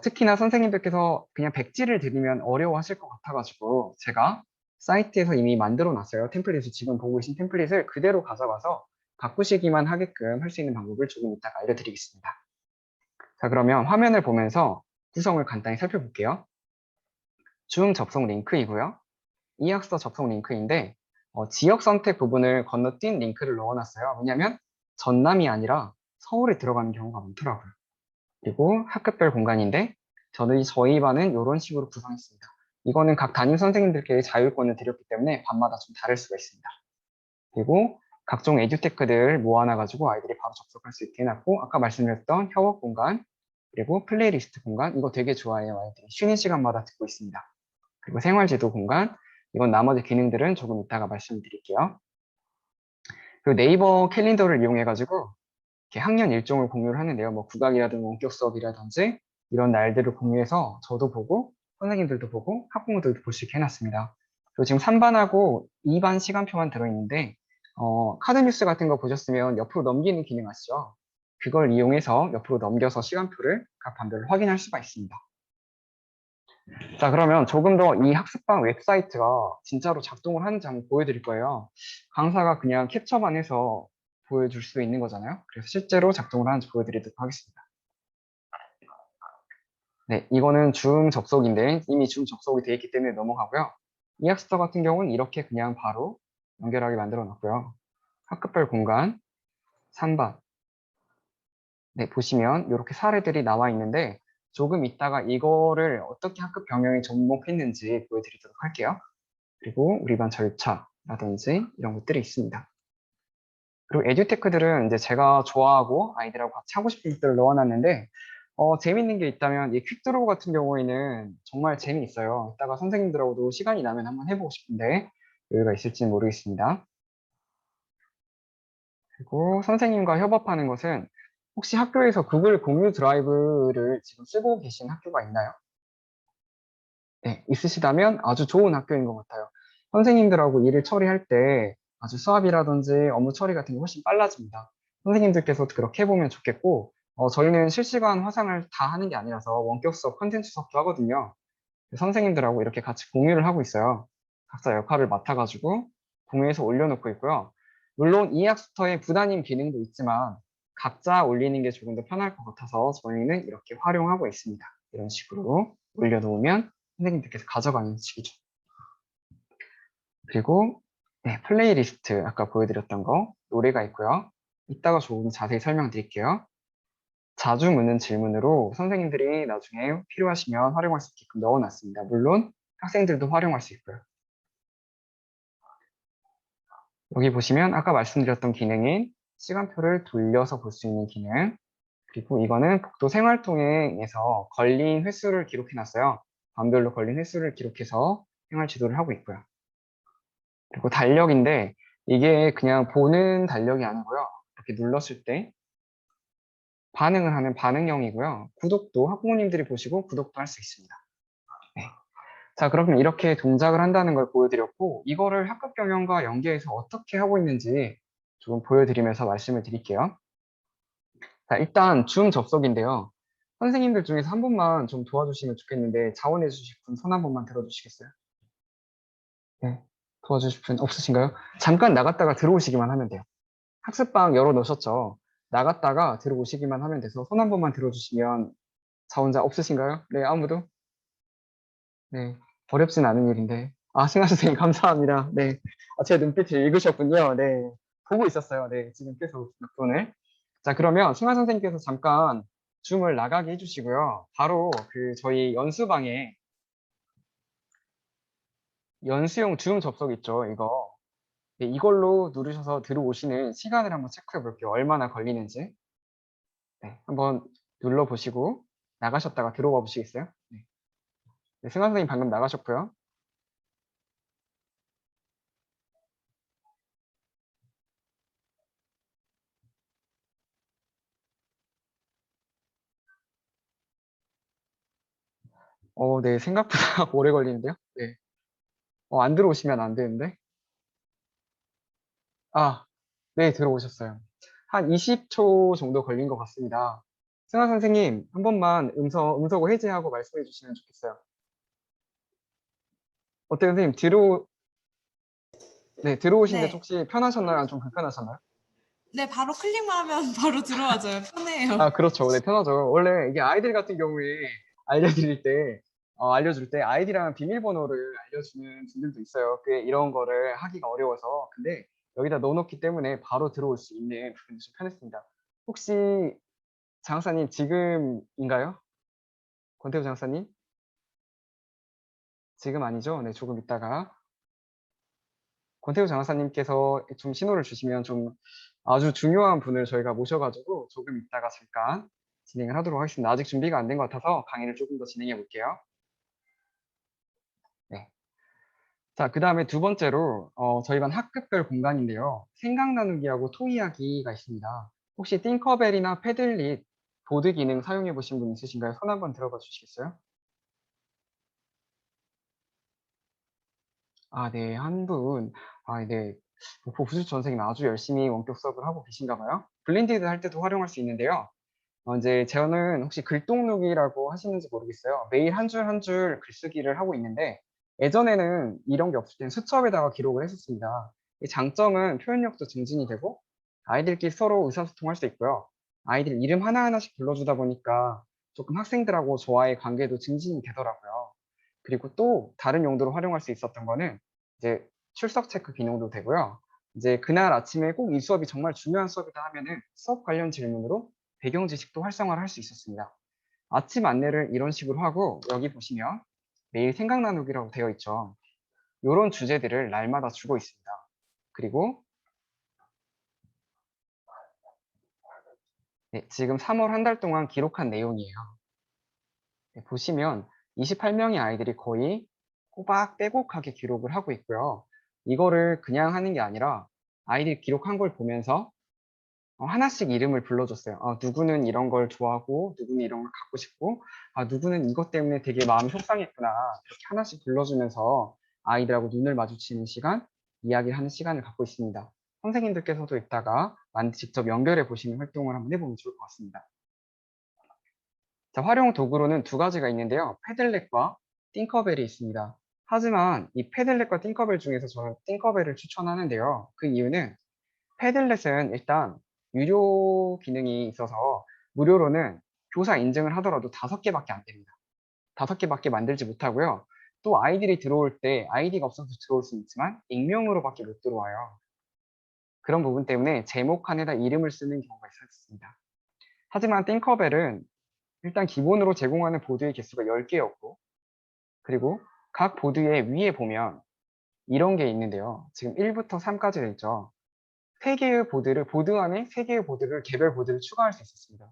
특히나 선생님들께서 그냥 백지를 드리면 어려워하실 것 같아가지고 제가 사이트에서 이미 만들어 놨어요. 템플릿을 지금 보고 계신 템플릿을 그대로 가져가서 바꾸시기만 하게끔 할 수 있는 방법을 조금 이따가 알려드리겠습니다. 자, 그러면 화면을 보면서 구성을 간단히 살펴볼게요. 줌 접속 링크이고요. 이학서 접속 링크인데 지역 선택 부분을 건너뛴 링크를 넣어놨어요. 왜냐하면 전남이 아니라 서울에 들어가는 경우가 많더라고요. 그리고 학급별 공간인데 저희 반은 이런 식으로 구성했습니다. 이거는 각 담임 선생님들께 자율권을 드렸기 때문에 반마다 좀 다를 수가 있습니다. 그리고 각종 에듀테크들 모아놔가지고 아이들이 바로 접속할 수 있게 해놨고 아까 말씀드렸던 협업 공간 그리고 플레이리스트 공간 이거 되게 좋아해요. 아이들이 쉬는 시간마다 듣고 있습니다. 그리고 생활지도 공간 이건 나머지 기능들은 조금 이따가 말씀드릴게요. 그리고 네이버 캘린더를 이용해가지고 이렇게 학년 일정을 공유를 하는데요. 뭐 국악이라든지 원격 수업이라든지 이런 날들을 공유해서 저도 보고 선생님들도 보고 학부모들도 볼 수 있게 해놨습니다. 그리고 지금 3반하고 2반 시간표만 들어있는데 카드 뉴스 같은 거 보셨으면 옆으로 넘기는 기능 아시죠? 그걸 이용해서 옆으로 넘겨서 시간표를 각 반별로 확인할 수가 있습니다. 자, 그러면 조금 더 이 학습방 웹사이트가 진짜로 작동을 하는지 한번 보여드릴 거예요. 강사가 그냥 캡처만 해서 보여줄 수 있는 거잖아요. 그래서 실제로 작동을 하는지 보여드리도록 하겠습니다. 네, 이거는 줌 접속인데 이미 줌 접속이 되어 있기 때문에 넘어가고요. 이 학습터 같은 경우는 이렇게 그냥 바로 연결하게 만들어 놨고요. 학급별 공간 3반. 네, 보시면 이렇게 사례들이 나와 있는데 조금 이따가 이거를 어떻게 학급 병영에 접목했는지 보여드리도록 할게요. 그리고 우리 반 절차라든지 이런 것들이 있습니다. 그리고 에듀테크들은 이제 제가 좋아하고 아이들하고 같이 하고 싶은 것들을 넣어놨는데 재밌는 게 있다면 이 퀵드로우 같은 경우에는 정말 재미있어요. 이따가 선생님들하고도 시간이 나면 한번 해보고 싶은데 여유가 있을지는 모르겠습니다. 그리고 선생님과 협업하는 것은 혹시 학교에서 구글 공유 드라이브를 지금 쓰고 계신 학교가 있나요? 네, 있으시다면 아주 좋은 학교인 것 같아요. 선생님들하고 일을 처리할 때 아주 수업이라든지 업무 처리 같은 게 훨씬 빨라집니다. 선생님들께서도 그렇게 해보면 좋겠고, 저희는 실시간 화상을 다 하는 게 아니라서 원격 수업 컨텐츠 수업도 하거든요. 선생님들하고 이렇게 같이 공유를 하고 있어요. 각자 역할을 맡아가지고 공유해서 올려놓고 있고요. 물론 이 학습터에 부단임 기능도 있지만 각자 올리는 게 조금 더 편할 것 같아서 저희는 이렇게 활용하고 있습니다. 이런 식으로 올려놓으면 선생님들께서 가져가는 식이죠. 그리고 네, 플레이리스트 아까 보여드렸던 거 노래가 있고요. 이따가 조금 자세히 설명드릴게요. 자주 묻는 질문으로 선생님들이 나중에 필요하시면 활용할 수 있게끔 넣어놨습니다. 물론 학생들도 활용할 수 있고요. 여기 보시면 아까 말씀드렸던 기능인 시간표를 돌려서 볼 수 있는 기능, 그리고 이거는 복도 생활통행에서 걸린 횟수를 기록해놨어요. 반별로 걸린 횟수를 기록해서 생활 지도를 하고 있고요. 그리고 달력인데 이게 그냥 보는 달력이 아니고요. 이렇게 눌렀을 때 반응을 하는 반응형이고요. 구독도 학부모님들이 보시고 구독도 할 수 있습니다. 네. 자, 그러면 이렇게 동작을 한다는 걸 보여드렸고 이거를 학급 경영과 연계해서 어떻게 하고 있는지 조금 보여드리면서 말씀을 드릴게요. 자, 일단 줌 접속인데요. 선생님들 중에서 한 분만 좀 도와주시면 좋겠는데 자원해 주실 분 손 한 번만 들어주시겠어요? 네, 도와주실 분 없으신가요? 잠깐 나갔다가 들어오시기만 하면 돼요. 학습방 열어놓으셨죠? 나갔다가 들어오시기만 하면 돼서 손 한 번만 들어주시면 자원자 없으신가요? 네, 아무도? 네, 어렵진 않은 일인데. 아, 승하 선생님 감사합니다. 네, 제 눈빛을 읽으셨군요. 네, 보고 있었어요. 네, 지금 계속 몇 분을. 자, 그러면 승하 선생님께서 잠깐 줌을 나가게 해주시고요. 바로 그 저희 연수방에 연수용 줌 접속 있죠, 이거. 네, 이걸로 누르셔서 들어오시는 시간을 한번 체크해 볼게요. 얼마나 걸리는지. 네, 한번 눌러보시고 나가셨다가 들어와 보시겠어요? 네. 네, 승환 선생님 방금 나가셨고요. 네, 생각보다 오래 걸리는데요? 네. 안 들어오시면 안 되는데. 아, 네, 들어오셨어요. 한 20초 정도 걸린 것 같습니다. 승환 선생님, 한 번만 음소거 해제하고 말씀해 주시면 좋겠어요. 어때요, 선생님? 네, 들어오신데 네. 혹시 편하셨나요? 아니면 좀 불편하셨나요? 네, 바로 클릭만 하면 바로 들어와져요. 편해요. 아, 그렇죠. 네, 편하죠. 원래 이게 아이들 같은 경우에 알려드릴 때, 알려줄 때 아이디랑 비밀번호를 알려주는 분들도 있어요. 꽤 이런 거를 하기가 어려워서. 근데 여기다 넣어놓기 때문에 바로 들어올 수 있는 부분이 좀 편했습니다. 혹시 장사님 지금인가요? 권태우 장사님? 지금 아니죠? 네, 조금 있다가. 권태우 장사님께서 좀 신호를 주시면 좀 아주 중요한 분을 저희가 모셔가지고 조금 있다가 잠깐 진행을 하도록 하겠습니다. 아직 준비가 안 된 것 같아서 강의를 조금 더 진행해 볼게요. 네. 자, 그 다음에 두 번째로 저희 반 학급별 공간인데요. 생각 나누기하고 토의하기가 있습니다. 혹시 띵커벨이나 패들릿 보드 기능 사용해 보신 분 있으신가요? 손 한번 들어봐 주시겠어요? 아, 네, 한 분. 아, 네. 보수주 선생님 아주 열심히 원격 수업을 하고 계신가 봐요. 블렌디드 할 때도 활용할 수 있는데요. 이제 저는 혹시 글독록이라고 하시는지 모르겠어요. 매일 한 줄 한 줄 글쓰기를 하고 있는데 예전에는 이런 게 없을 때는 수첩에다가 기록을 했었습니다. 이 장점은 표현력도 증진이 되고 아이들끼리 서로 의사소통할 수 있고요. 아이들 이름 하나하나씩 불러주다 보니까 조금 학생들하고 저와의 관계도 증진이 되더라고요. 그리고 또 다른 용도로 활용할 수 있었던 거는 이제 출석 체크 기능도 되고요. 이제 그날 아침에 꼭 이 수업이 정말 중요한 수업이다 하면은 수업 관련 질문으로 배경 지식도 활성화를 할 수 있었습니다. 아침 안내를 이런 식으로 하고 여기 보시면 매일 생각 나누기라고 되어 있죠. 이런 주제들을 날마다 주고 있습니다. 그리고 네, 지금 3월 한 달 동안 기록한 내용이에요. 네, 보시면 28명의 아이들이 거의 꼬박 빼곡하게 기록을 하고 있고요. 이거를 그냥 하는 게 아니라 아이들이 기록한 걸 보면서 하나씩 이름을 불러줬어요. 누구는 이런 걸 좋아하고, 누구는 이런 걸 갖고 싶고, 누구는 이것 때문에 되게 마음이 속상했구나. 이렇게 하나씩 불러주면서 아이들하고 눈을 마주치는 시간, 이야기를 하는 시간을 갖고 있습니다. 선생님들께서도 이따가 직접 연결해 보시는 활동을 한번 해보면 좋을 것 같습니다. 자, 활용 도구로는 두 가지가 있는데요. 패들렛과 띵커벨이 있습니다. 하지만 이 패들렛과 띵커벨 중에서 저는 띵커벨을 추천하는데요. 그 이유는 패들렛은 일단 유료 기능이 있어서 무료로는 교사 인증을 하더라도 5개밖에 안 됩니다. 5개밖에 만들지 못하고요. 또 아이들이 들어올 때 아이디가 없어서 들어올 수 있지만 익명으로밖에 못 들어와요. 그런 부분 때문에 제목 칸에다 이름을 쓰는 경우가 있었습니다. 하지만 띵커벨은 일단 기본으로 제공하는 보드의 개수가 10개였고, 그리고 각 보드의 위에 보면 이런 게 있는데요. 지금 1부터 3까지 되어 있죠. 보드 안에 3개의 보드를 개별 보드를 추가할 수 있었습니다.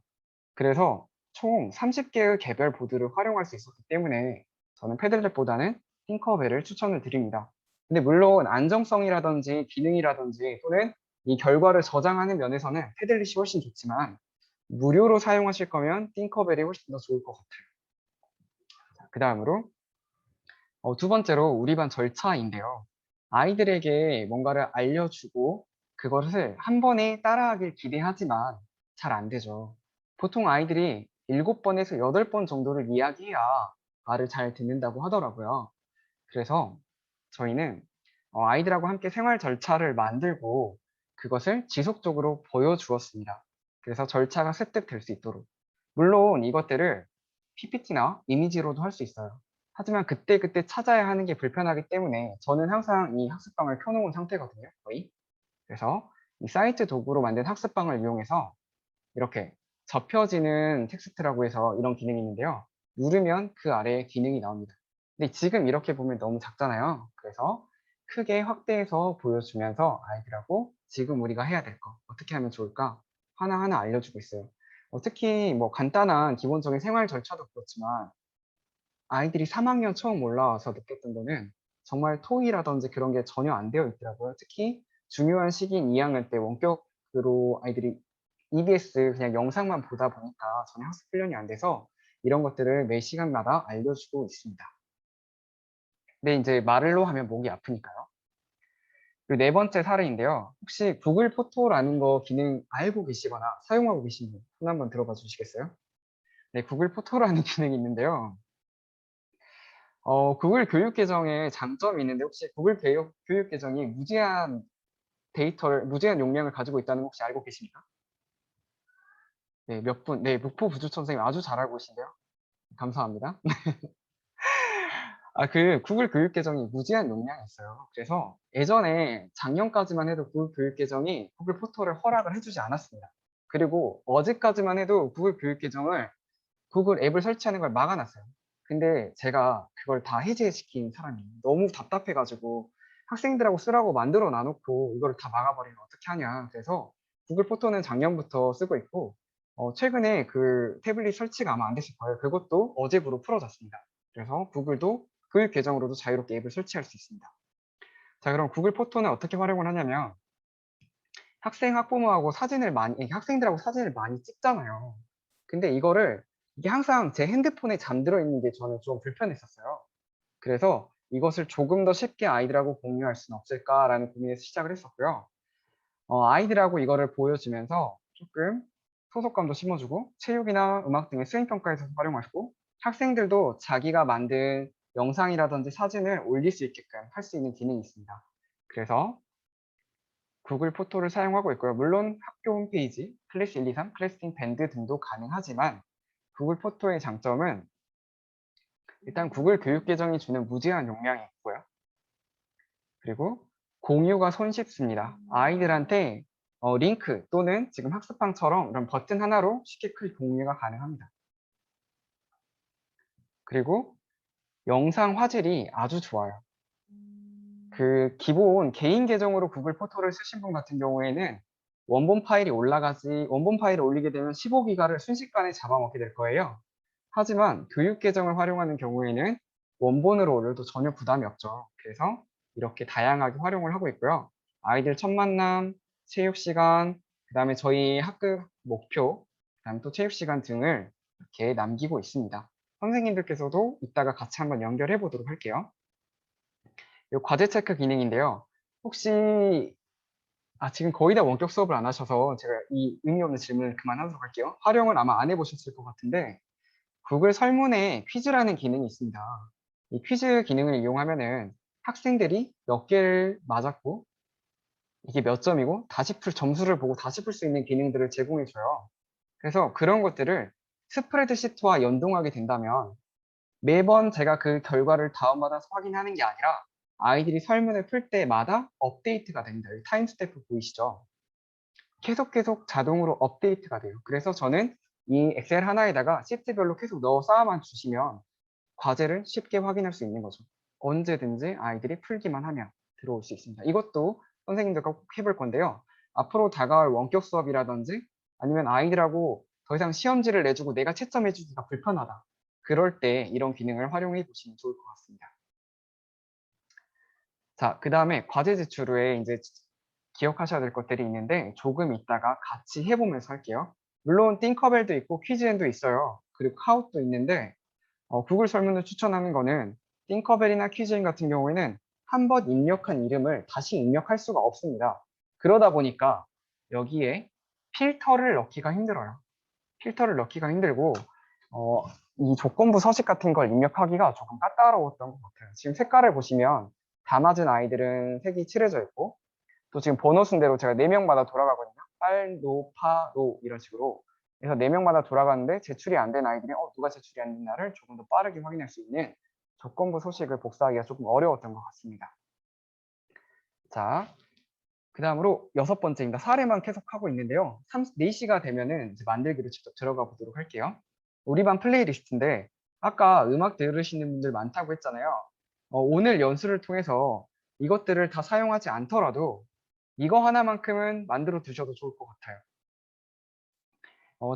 그래서 총 30개의 개별 보드를 활용할 수 있었기 때문에 저는 패들렛보다는 팅커벨을 추천을 드립니다. 근데 물론 안정성이라든지 기능이라든지 또는 이 결과를 저장하는 면에서는 패들렛이 훨씬 좋지만 무료로 사용하실 거면 팅커벨이 훨씬 더 좋을 것 같아요. 그 다음으로 두 번째로 우리 반 절차인데요. 아이들에게 뭔가를 알려주고 그것을 한 번에 따라하길 기대하지만 잘 안 되죠. 보통 아이들이 7번에서 8번 정도를 이야기해야 말을 잘 듣는다고 하더라고요. 그래서 저희는 아이들하고 함께 생활 절차를 만들고 그것을 지속적으로 보여주었습니다. 그래서 절차가 습득될 수 있도록. 물론 이것들을 PPT나 이미지로도 할 수 있어요. 하지만 그때그때 찾아야 하는 게 불편하기 때문에 저는 항상 이 학습방을 켜놓은 상태거든요, 거의. 그래서 이 사이트 도구로 만든 학습방을 이용해서 이렇게 접혀지는 텍스트라고 해서 이런 기능이 있는데요. 누르면 그 아래에 기능이 나옵니다. 근데 지금 이렇게 보면 너무 작잖아요. 그래서 크게 확대해서 보여주면서 아이들하고 지금 우리가 해야 될 거 어떻게 하면 좋을까 하나하나 알려주고 있어요. 특히 뭐 간단한 기본적인 생활 절차도 그렇지만 아이들이 3학년 처음 올라와서 느꼈던 거는 정말 토의라든지 그런 게 전혀 안 되어 있더라고요. 특히 중요한 시기인 2학년 때 원격으로 아이들이 EBS 그냥 영상만 보다 보니까 전혀 학습 훈련이 안 돼서 이런 것들을 매 시간마다 알려주고 있습니다. 근데 이제 말로 하면 목이 아프니까요. 그리고 네 번째 사례인데요. 혹시 구글 포토라는 거 기능 알고 계시거나 사용하고 계신 분, 손 한번 들어봐 주시겠어요? 네, 구글 포토라는 기능이 있는데요. 구글 교육 계정에 장점이 있는데 혹시 구글 교육 계정이 무제한 용량을 가지고 있다는 거 혹시 알고 계십니까? 네, 몇 분, 네, 목포 부주청 선생님 아주 잘 알고 계신데요. 감사합니다. 그 구글 교육 계정이 무제한 용량이 있어요. 그래서 예전에 작년까지만 해도 구글 교육 계정이 구글 포토를 허락을 해주지 않았습니다. 그리고 어제까지만 해도 구글 교육 계정을 구글 앱을 설치하는 걸 막아놨어요. 근데 제가 그걸 다 해제시킨 사람이에요. 너무 답답해가지고 학생들하고 쓰라고 만들어 놔놓고 이거를 다 막아버리면 어떻게 하냐. 그래서 구글 포토는 작년부터 쓰고 있고 최근에 그 태블릿 설치가 아마 안 됐을 거예요. 그것도 어제부로 풀어졌습니다. 그래서 구글도 그 계정으로도 자유롭게 앱을 설치할 수 있습니다. 자, 그럼 구글 포토는 어떻게 활용을 하냐면 학부모하고 학생들하고 사진을 많이 찍잖아요. 근데 이게 항상 제 핸드폰에 잠들어 있는 게 저는 좀 불편했었어요. 그래서 이것을 조금 더 쉽게 아이들하고 공유할 수는 없을까라는 고민에서 시작을 했었고요. 아이들하고 이거를 보여주면서 조금 소속감도 심어주고 체육이나 음악 등의 수행평가에서 활용하시고 학생들도 자기가 만든 영상이라든지 사진을 올릴 수 있게끔 할 수 있는 기능이 있습니다. 그래서 구글 포토를 사용하고 있고요. 물론 학교 홈페이지, 클래스 1, 2, 3, 클래스팅 밴드 등도 가능하지만 구글 포토의 장점은 일단 구글 교육 계정이 주는 무제한 용량이 있고요. 그리고 공유가 손쉽습니다. 아이들한테 링크 또는 지금 학습방처럼 이런 버튼 하나로 쉽게 클릭 공유가 가능합니다. 그리고 영상 화질이 아주 좋아요. 그 기본 개인 계정으로 구글 포토를 쓰신 분 같은 경우에는 원본 파일을 올리게 되면 15기가를 순식간에 잡아먹게 될 거예요. 하지만 교육 계정을 활용하는 경우에는 원본으로 올려도 전혀 부담이 없죠. 그래서 이렇게 다양하게 활용을 하고 있고요. 아이들 첫 만남, 체육 시간, 그다음에 저희 학급 목표, 그다음에 또 체육 시간 등을 이렇게 남기고 있습니다. 선생님들께서도 이따가 같이 한번 연결해 보도록 할게요. 이 과제 체크 기능인데요. 혹시 지금 거의 다 원격 수업을 안 하셔서 제가 이 의미 없는 질문을 그만하도록 할게요. 활용을 아마 안 해보셨을 것 같은데 구글 설문에 퀴즈라는 기능이 있습니다. 이 퀴즈 기능을 이용하면은 학생들이 몇 개를 맞았고 이게 몇 점이고 다시 풀 점수를 보고 다시 풀 수 있는 기능들을 제공해줘요. 그래서 그런 것들을 스프레드시트와 연동하게 된다면 매번 제가 그 결과를 다운받아서 확인하는 게 아니라 아이들이 설문을 풀 때마다 업데이트가 됩니다. 여기 타임스탬프 보이시죠? 계속 자동으로 업데이트가 돼요. 그래서 저는 이 엑셀 하나에다가 시트별로 계속 넣어 쌓아만 주시면 과제를 쉽게 확인할 수 있는 거죠. 언제든지 아이들이 풀기만 하면 들어올 수 있습니다. 이것도 선생님들과 꼭 해볼 건데요. 앞으로 다가올 원격 수업이라든지 아니면 아이들하고 더 이상 시험지를 내주고 내가 채점해주기가 불편하다. 그럴 때 이런 기능을 활용해 보시면 좋을 것 같습니다. 자, 그 다음에 과제 제출 후에 이제 기억하셔야 될 것들이 있는데 조금 이따가 같이 해보면서 할게요. 물론 띵커벨도 있고 퀴즈엔도 있어요. 그리고 카웃도 있는데 구글 설문을 추천하는 거는 띵커벨이나 퀴즈인 같은 경우에는 한 번 입력한 이름을 다시 입력할 수가 없습니다. 그러다 보니까 여기에 필터를 넣기가 힘들어요. 필터를 넣기가 힘들고 이 조건부 서식 같은 걸 입력하기가 조금 까다로웠던 것 같아요. 지금 색깔을 보시면 다 맞은 아이들은 색이 칠해져 있고 또 지금 번호 순대로 제가 4명마다 돌아가거든요. 빨, 노, 파, 로 이런 식으로. 그래서 4명마다 돌아가는데 제출이 안 된 아이들이 누가 제출이 안 됐나를 조금 더 빠르게 확인할 수 있는 조건부 소식을 복사하기가 조금 어려웠던 것 같습니다. 자, 그 다음으로 6번째입니다. 사례만 계속 하고 있는데요. 4시가 되면은 이제 만들기로 직접 들어가 보도록 할게요. 우리 반 플레이리스트인데 아까 음악 들으시는 분들 많다고 했잖아요. 오늘 연수를 통해서 이것들을 다 사용하지 않더라도 이거 하나만큼은 만들어 두셔도 좋을 것 같아요.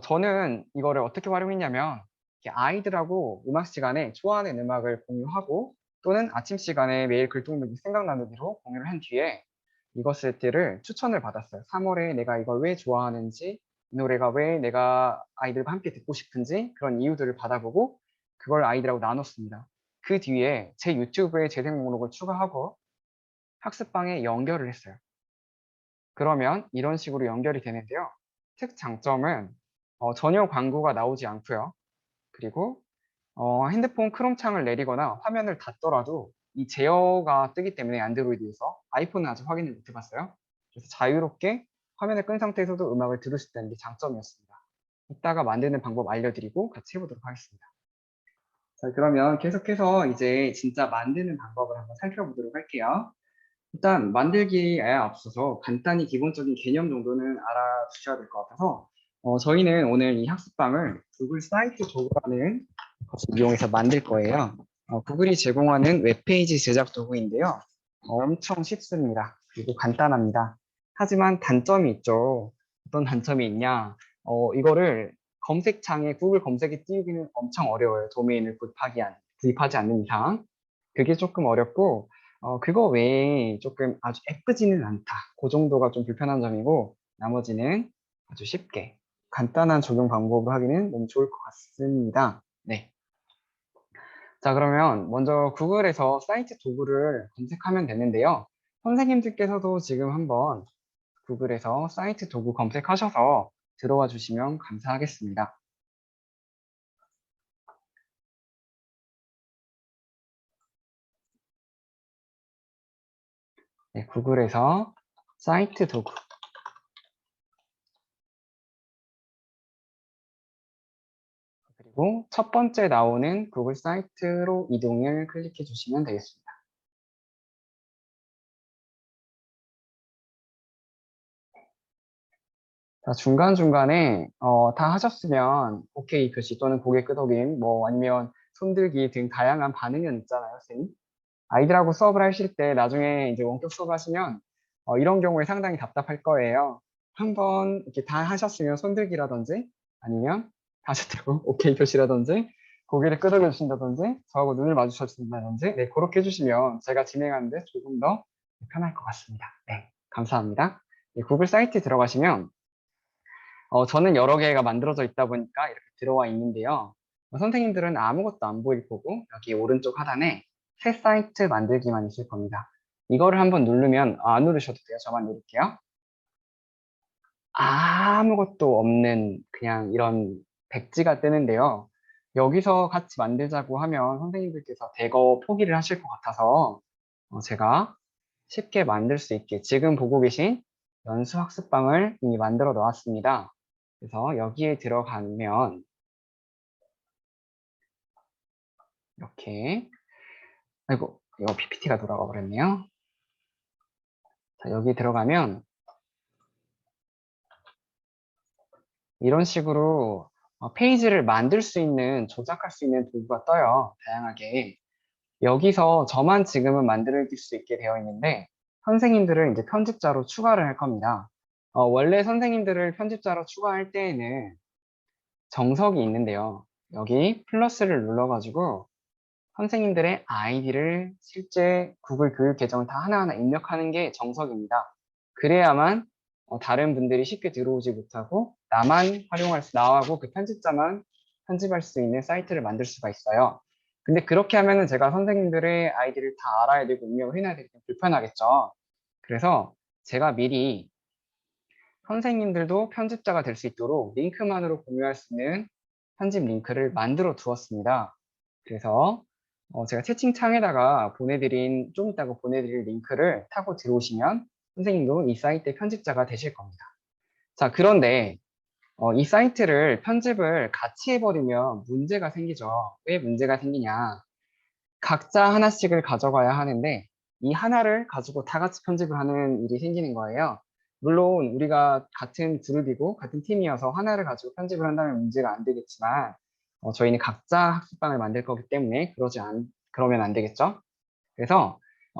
저는 이거를 어떻게 활용했냐면 이렇게 아이들하고 음악 시간에 좋아하는 음악을 공유하고 또는 아침 시간에 매일 글동무기 생각나누기로 공유를 한 뒤에 이것들을 추천을 받았어요. 3월에 내가 이걸 왜 좋아하는지 이 노래가 왜 내가 아이들과 함께 듣고 싶은지 그런 이유들을 받아보고 그걸 아이들하고 나눴습니다. 그 뒤에 제 유튜브에 재생 목록을 추가하고 학습방에 연결을 했어요. 그러면 이런 식으로 연결이 되는데요. 특장점은 전혀 광고가 나오지 않고요. 그리고 핸드폰 크롬 창을 내리거나 화면을 닫더라도 이 제어가 뜨기 때문에 안드로이드에서 아이폰은 아직 확인을 못 해봤어요. 그래서 자유롭게 화면을 끈 상태에서도 음악을 들을 수 있다는 게 장점이었습니다. 이따가 만드는 방법 알려드리고 같이 해보도록 하겠습니다. 자, 그러면 계속해서 이제 진짜 만드는 방법을 한번 살펴보도록 할게요. 일단 만들기에 앞서서 간단히 기본적인 개념 정도는 알아두셔야 될 것 같아서 저희는 오늘 이 학습방을 구글 사이트 도구라는 것을 이용해서 만들 거예요. 구글이 제공하는 웹페이지 제작 도구인데요. 엄청 쉽습니다. 그리고 간단합니다. 하지만 단점이 있죠. 어떤 단점이 있냐? 이거를 검색창에 구글 검색에 띄우기는 엄청 어려워요. 도메인을 구입하지 않는 이상. 그게 조금 어렵고 그거 외에 조금 아주 예쁘지는 않다. 그 정도가 좀 불편한 점이고 나머지는 아주 쉽게 간단한 적용 방법을 하기는 너무 좋을 것 같습니다. 네. 자, 그러면 먼저 구글에서 사이트 도구를 검색하면 되는데요. 선생님들께서도 지금 한번 구글에서 사이트 도구 검색하셔서 들어와 주시면 감사하겠습니다. 네, 구글에서 사이트 도구 그리고 첫 번째 나오는 구글 사이트로 이동을 클릭해 주시면 되겠습니다. 자, 중간중간에 다 하셨으면 오케이 표시 또는 고개 끄덕임 뭐 아니면 손들기 등 다양한 반응은 있잖아요, 선생님. 아이들하고 수업을 하실 때 나중에 이제 원격 수업 하시면 이런 경우에 상당히 답답할 거예요. 한번 이렇게 다 하셨으면 손들기라든지 아니면 다 하셨다고 오케이 표시라든지 고개를 끄덕여 주신다든지 저하고 눈을 마주쳐준다든지 네, 그렇게 해주시면 제가 진행하는데 조금 더 편할 것 같습니다. 네, 감사합니다. 네, 구글 사이트 들어가시면 저는 여러 개가 만들어져 있다 보니까 이렇게 들어와 있는데요. 선생님들은 아무것도 안 보일 거고 여기 오른쪽 하단에 새 사이트 만들기만 있을 겁니다. 이거를 한번 누르면 안 누르셔도 돼요. 저만 누를게요. 아무것도 없는 그냥 이런 백지가 뜨는데요. 여기서 같이 만들자고 하면 선생님들께서 대거 포기를 하실 것 같아서 제가 쉽게 만들 수 있게 지금 보고 계신 연수학습방을 이미 만들어 놓았습니다. 그래서 여기에 들어가면 이렇게, 아이고, 이거 PPT가 돌아가 버렸네요. 자, 여기 들어가면 이런 식으로 페이지를 만들 수 있는, 조작할 수 있는 도구가 떠요. 다양하게. 여기서 저만 지금은 만들 수 있게 되어 있는데 선생님들을 이제 편집자로 추가를 할 겁니다. 원래 선생님들을 편집자로 추가할 때에는 정석이 있는데요. 여기 플러스를 눌러가지고 선생님들의 아이디를 실제 구글 교육 계정을 다 하나하나 입력하는 게 정석입니다. 그래야만 다른 분들이 쉽게 들어오지 못하고 나만 나하고 그 편집자만 편집할 수 있는 사이트를 만들 수가 있어요. 근데 그렇게 하면은 제가 선생님들의 아이디를 다 알아야 되고 입력을 해놔야 되기 때문에 불편하겠죠. 그래서 제가 미리 선생님들도 편집자가 될 수 있도록 링크만으로 공유할 수 있는 편집 링크를 만들어 두었습니다. 그래서 제가 채팅창에다가 좀 이따가 보내드릴 링크를 타고 들어오시면 선생님도 이 사이트의 편집자가 되실 겁니다. 자, 그런데 이 사이트를 편집을 같이 해버리면 문제가 생기죠. 왜 문제가 생기냐? 각자 하나씩을 가져가야 하는데 이 하나를 가지고 다 같이 편집을 하는 일이 생기는 거예요. 물론 우리가 같은 그룹이고 같은 팀이어서 하나를 가지고 편집을 한다면 문제가 안 되겠지만 저희는 각자 학습방을 만들 거기 때문에 그러면 안 되겠죠. 그래서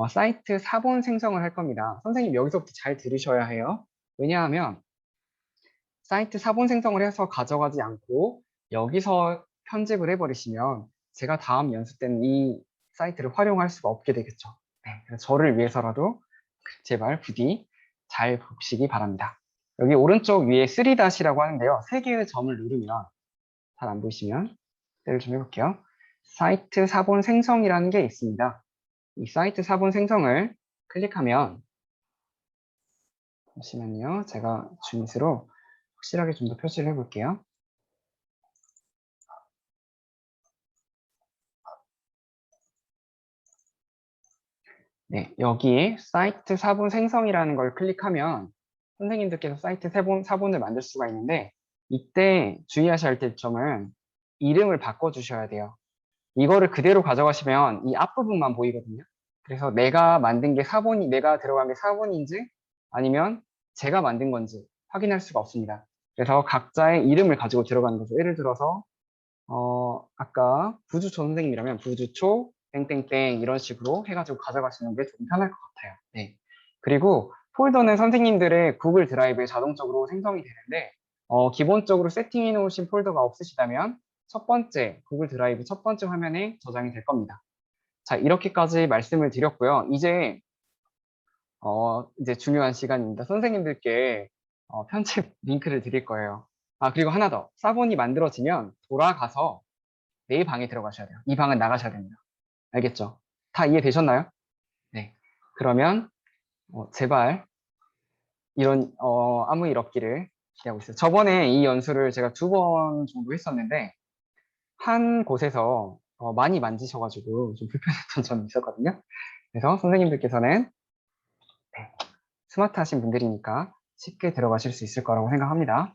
사이트 사본 생성을 할 겁니다. 선생님 여기서부터 잘 들으셔야 해요. 왜냐하면 사이트 사본 생성을 해서 가져가지 않고 여기서 편집을 해버리시면 제가 다음 연습 때는 이 사이트를 활용할 수가 없게 되겠죠. 네, 그래서 저를 위해서라도 제발 부디 잘 보시기 바랍니다. 여기 오른쪽 위에 3-이라고 하는데요. 3개의 점을 누르면 잘 안 보이시면 때를 좀 해볼게요. 사이트 사본 생성이라는 게 있습니다. 이 사이트 사본 생성을 클릭하면 잠시만요. 제가 주밋으로 확실하게 좀 더 표시를 해볼게요. 네, 여기 사이트 사본 생성이라는 걸 클릭하면 선생님들께서 사이트 사본을 만들 수가 있는데 이때 주의하셔야 될 점은 이름을 바꿔주셔야 돼요. 이거를 그대로 가져가시면 이 앞부분만 보이거든요. 그래서 내가 만든 게 내가 들어간 게 사본인지 아니면 제가 만든 건지 확인할 수가 없습니다. 그래서 각자의 이름을 가지고 들어가는 거죠. 예를 들어서 아까 부주초 선생님이라면 부주초 땡땡땡 이런 식으로 해가지고 가져가시는 게 좀 편할 것 같아요. 네. 그리고 폴더는 선생님들의 구글 드라이브에 자동적으로 생성이 되는데 기본적으로 세팅해 놓으신 폴더가 없으시다면 첫 번째 구글 드라이브 첫 번째 화면에 저장이 될 겁니다. 자, 이렇게까지 말씀을 드렸고요. 이제 중요한 시간입니다. 선생님들께 편집 링크를 드릴 거예요. 아, 그리고 하나 더. 사본이 만들어지면 돌아가서 내 방에 들어가셔야 돼요. 이 방은 나가셔야 됩니다. 알겠죠? 다 이해되셨나요? 네. 그러면 제발 이런 아무 일 없기를 기대하고 있어요. 저번에 이 연수를 제가 2번 정도 했었는데 한 곳에서 많이 만지셔가지고 좀 불편했던 점이 있었거든요. 그래서 선생님들께서는 네, 스마트하신 분들이니까 쉽게 들어가실 수 있을 거라고 생각합니다.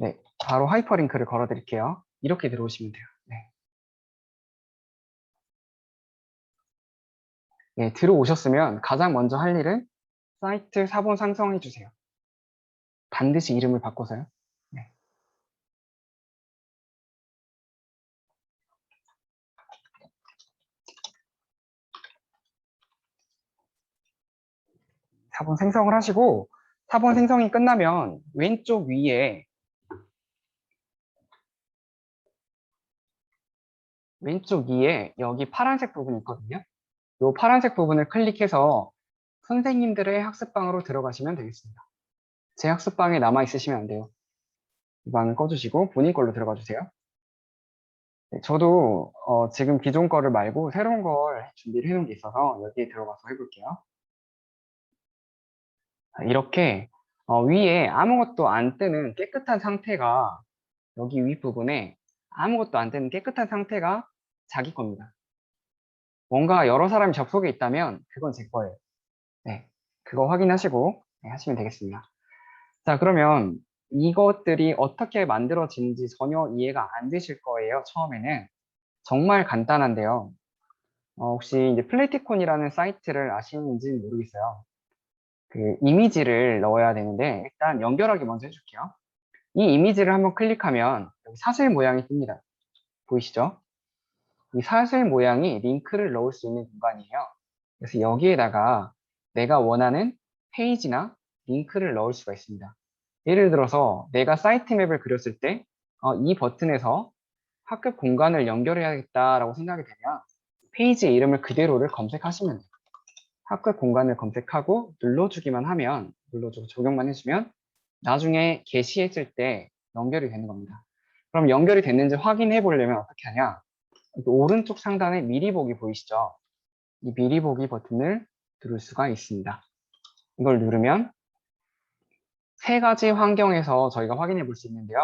네, 바로 하이퍼링크를 걸어 드릴게요. 이렇게 들어오시면 돼요. 네. 네, 들어오셨으면 가장 먼저 할 일은 사이트 사본 상성해 주세요. 반드시 이름을 바꿔서요. 네. 사본 생성을 하시고 사본 생성이 끝나면 왼쪽 위에 여기 파란색 부분이 있거든요. 이 파란색 부분을 클릭해서 선생님들의 학습방으로 들어가시면 되겠습니다. 제 학습방에 남아 있으시면 안 돼요. 이 방을 꺼주시고 본인 걸로 들어가 주세요. 네, 저도 지금 기존 거를 말고 새로운 걸 준비를 해놓은 게 있어서 여기에 들어가서 해볼게요. 자, 이렇게 위에 아무것도 안 뜨는 깨끗한 상태가 여기 윗부분에 아무것도 안 뜨는 깨끗한 상태가 자기 겁니다. 뭔가 여러 사람이 접속에 있다면 그건 제 거예요. 네, 그거 확인하시고 네, 하시면 되겠습니다. 자, 그러면 이것들이 어떻게 만들어지는지 전혀 이해가 안 되실 거예요. 처음에는. 정말 간단한데요. 혹시 이제 플래티콘이라는 사이트를 아시는지는 모르겠어요. 그 이미지를 넣어야 되는데 일단 연결하기 먼저 해줄게요. 이 이미지를 한번 클릭하면 여기 사슬 모양이 뜹니다. 보이시죠? 이 사슬 모양이 링크를 넣을 수 있는 공간이에요. 그래서 여기에다가 내가 원하는 페이지나 링크를 넣을 수가 있습니다. 예를 들어서 내가 사이트 맵을 그렸을 때 이 버튼에서 학급 공간을 연결해야겠다라고 생각이 되면 페이지 이름을 그대로를 검색하시면 돼요. 학급 공간을 검색하고 눌러주기만 하면 눌러주고 적용만 해주면 나중에 게시했을 때 연결이 되는 겁니다. 그럼 연결이 됐는지 확인해 보려면 어떻게 하냐? 오른쪽 상단에 미리 보기 보이시죠? 이 미리 보기 버튼을 누를 수가 있습니다. 이걸 누르면 세 가지 환경에서 저희가 확인해 볼 수 있는데요.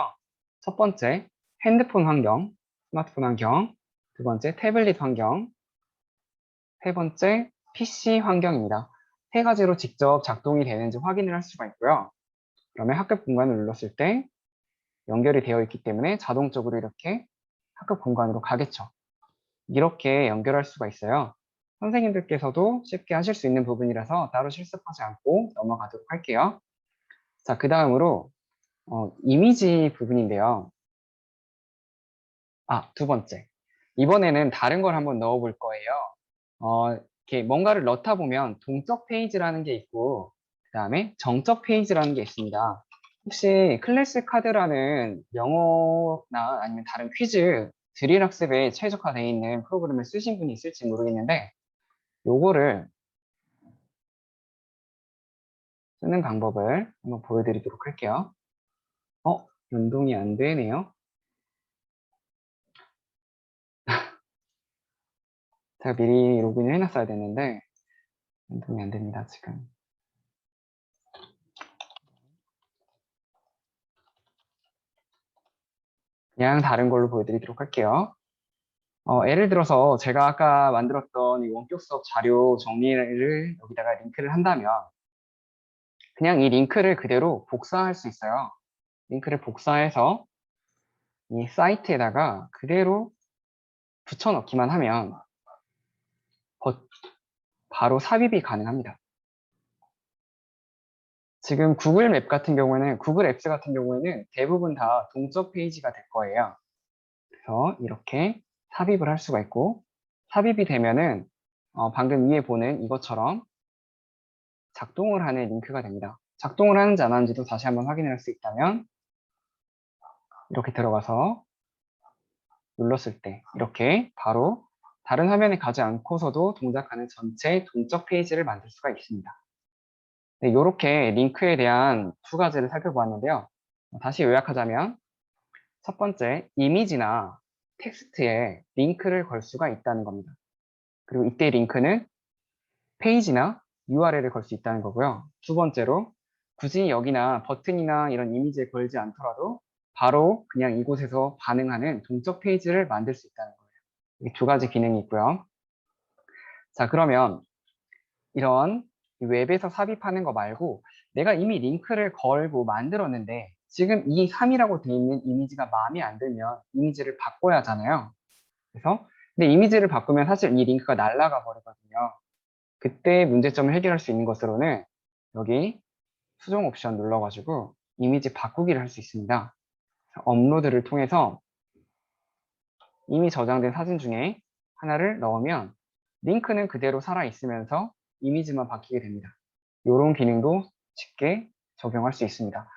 첫 번째, 핸드폰 환경, 스마트폰 환경. 두 번째, 태블릿 환경. 세 번째, PC 환경입니다. 세 가지로 직접 작동이 되는지 확인을 할 수가 있고요. 그러면 학급 공간을 눌렀을 때 연결이 되어 있기 때문에 자동적으로 이렇게 학급 공간으로 가겠죠. 이렇게 연결할 수가 있어요. 선생님들께서도 쉽게 하실 수 있는 부분이라서 따로 실습하지 않고 넘어가도록 할게요. 자, 그 다음으로 이미지 부분인데요. 두 번째. 이번에는 다른 걸 한번 넣어 볼 거예요. 이렇게 뭔가를 넣다 보면 동적 페이지라는 게 있고, 그 다음에 정적 페이지라는 게 있습니다. 혹시 클래스 카드라는 영어나 아니면 다른 퀴즈, 드릴 학습에 최적화되어 있는 프로그램을 쓰신 분이 있을지 모르겠는데, 요거를 쓰는 방법을 한번 보여드리도록 할게요. 연동이 안 되네요. 제가 미리 로그인을 해놨어야 되는데, 연동이 안 됩니다, 지금. 그냥 다른 걸로 보여드리도록 할게요. 예를 들어서 제가 아까 만들었던 이 원격 수업 자료 정리를 여기다가 링크를 한다면 그냥 이 링크를 그대로 복사할 수 있어요. 링크를 복사해서 이 사이트에다가 그대로 붙여넣기만 하면 바로 삽입이 가능합니다. 지금 구글 맵 같은 경우에는, 구글 앱스 같은 경우에는 대부분 다 동적 페이지가 될 거예요. 그래서 이렇게 삽입을 할 수가 있고, 삽입이 되면은 방금 위에 보는 이것처럼 작동을 하는 링크가 됩니다. 작동을 하는지 안 하는지도 다시 한번 확인할 수 있다면 이렇게 들어가서 눌렀을 때 이렇게 바로 다른 화면에 가지 않고서도 동작하는 전체 동적 페이지를 만들 수가 있습니다. 네, 이렇게 링크에 대한 두 가지를 살펴보았는데요. 다시 요약하자면 첫 번째, 이미지나 텍스트에 링크를 걸 수가 있다는 겁니다. 그리고 이때 링크는 페이지나 URL을 걸 수 있다는 거고요. 두 번째로 굳이 여기나 버튼이나 이런 이미지에 걸지 않더라도 바로 그냥 이곳에서 반응하는 동적 페이지를 만들 수 있다는 거예요. 이게 두 가지 기능이 있고요. 자, 그러면 이런 웹에서 삽입하는 거 말고 내가 이미 링크를 걸고 만들었는데 지금 이 3이라고 되어 있는 이미지가 마음에 안 들면 이미지를 바꿔야 하잖아요. 그래서 근데 이미지를 바꾸면 사실 이 링크가 날아가 버리거든요. 그때 문제점을 해결할 수 있는 것으로는 여기 수정 옵션 눌러가지고 이미지 바꾸기를 할 수 있습니다. 업로드를 통해서 이미 저장된 사진 중에 하나를 넣으면 링크는 그대로 살아있으면서 이미지만 바뀌게 됩니다. 이런 기능도 쉽게 적용할 수 있습니다.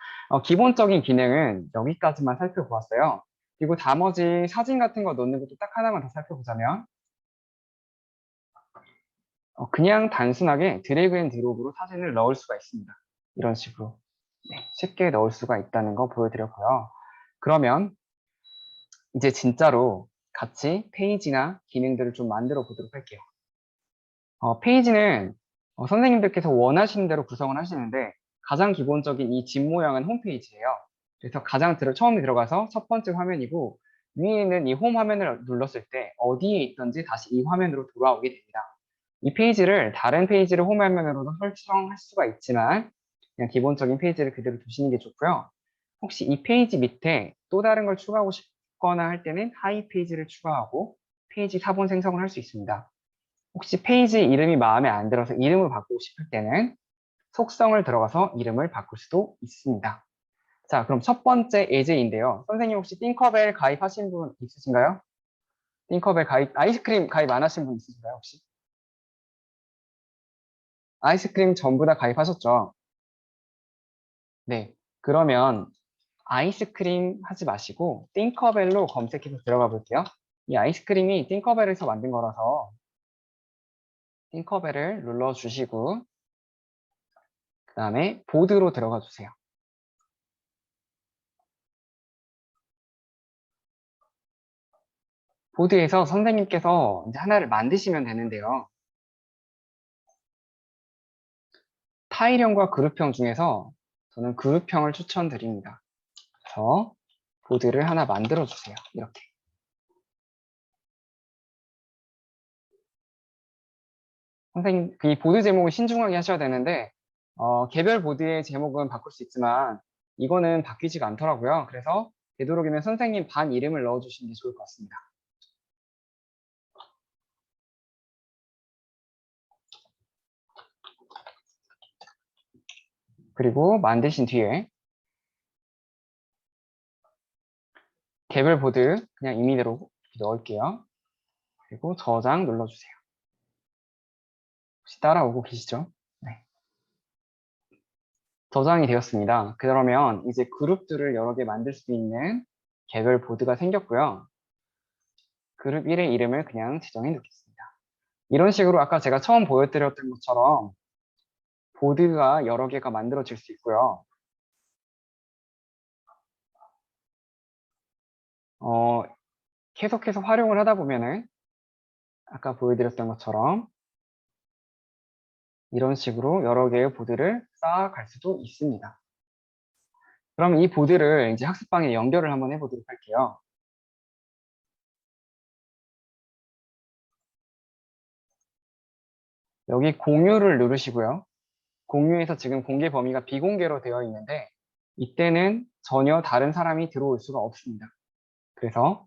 기본적인 기능은 여기까지만 살펴보았어요. 그리고 나머지 사진 같은 거 넣는 것도 딱 하나만 더 살펴보자면 그냥 단순하게 드래그 앤 드롭으로 사진을 넣을 수가 있습니다. 이런 식으로 쉽게 넣을 수가 있다는 거 보여드렸고요. 그러면 이제 진짜로 같이 페이지나 기능들을 좀 만들어 보도록 할게요. 페이지는 선생님들께서 원하시는 대로 구성을 하시는데 가장 기본적인 이 집 모양은 홈페이지예요. 그래서 처음에 들어가서 첫 번째 화면이고 위에 있는 이 홈 화면을 눌렀을 때 어디에 있든지 다시 이 화면으로 돌아오게 됩니다. 이 페이지를 다른 페이지를 홈 화면으로도 설정할 수가 있지만 그냥 기본적인 페이지를 그대로 두시는 게 좋고요. 혹시 이 페이지 밑에 또 다른 걸 추가하고 싶거나 할 때는 하이 페이지를 추가하고 페이지 사본 생성을 할 수 있습니다. 혹시 페이지 이름이 마음에 안 들어서 이름을 바꾸고 싶을 때는 속성을 들어가서 이름을 바꿀 수도 있습니다. 자, 그럼 첫 번째 예제인데요. 선생님 혹시 띵커벨 가입하신 분 있으신가요? 띵커벨 아이스크림 가입 안 하신 분 있으신가요, 혹시? 아이스크림 전부 다 가입하셨죠? 네. 그러면 아이스크림 하지 마시고 띵커벨로 검색해서 들어가 볼게요. 이 아이스크림이 띵커벨에서 만든 거라서 띵커벨을 눌러주시고 그 다음에 보드로 들어가 주세요. 보드에서 선생님께서 이제 하나를 만드시면 되는데요. 파일형과 그룹형 중에서 저는 그룹형을 추천드립니다. 그래서 보드를 하나 만들어 주세요. 이렇게. 선생님, 이 보드 제목을 신중하게 하셔야 되는데 개별 보드의 제목은 바꿀 수 있지만 이거는 바뀌지가 않더라고요. 그래서 되도록이면 선생님 반 이름을 넣어주시는 게 좋을 것 같습니다. 그리고 만드신 뒤에 개별 보드 그냥 임의대로 넣을게요. 그리고 저장 눌러주세요. 혹시 따라오고 계시죠? 네. 저장이 되었습니다. 그러면 이제 그룹들을 여러 개 만들 수 있는 개별 보드가 생겼고요. 그룹 1의 이름을 그냥 지정해 놓겠습니다. 이런 식으로 아까 제가 처음 보여드렸던 것처럼 보드가 여러 개가 만들어질 수 있고요. 계속해서 활용을 하다 보면은 아까 보여드렸던 것처럼 이런 식으로 여러 개의 보드를 쌓아갈 수도 있습니다. 그럼 이 보드를 이제 학습방에 연결을 한번 해보도록 할게요. 여기 공유를 누르시고요. 공유에서 지금 공개 범위가 비공개로 되어 있는데 이때는 전혀 다른 사람이 들어올 수가 없습니다. 그래서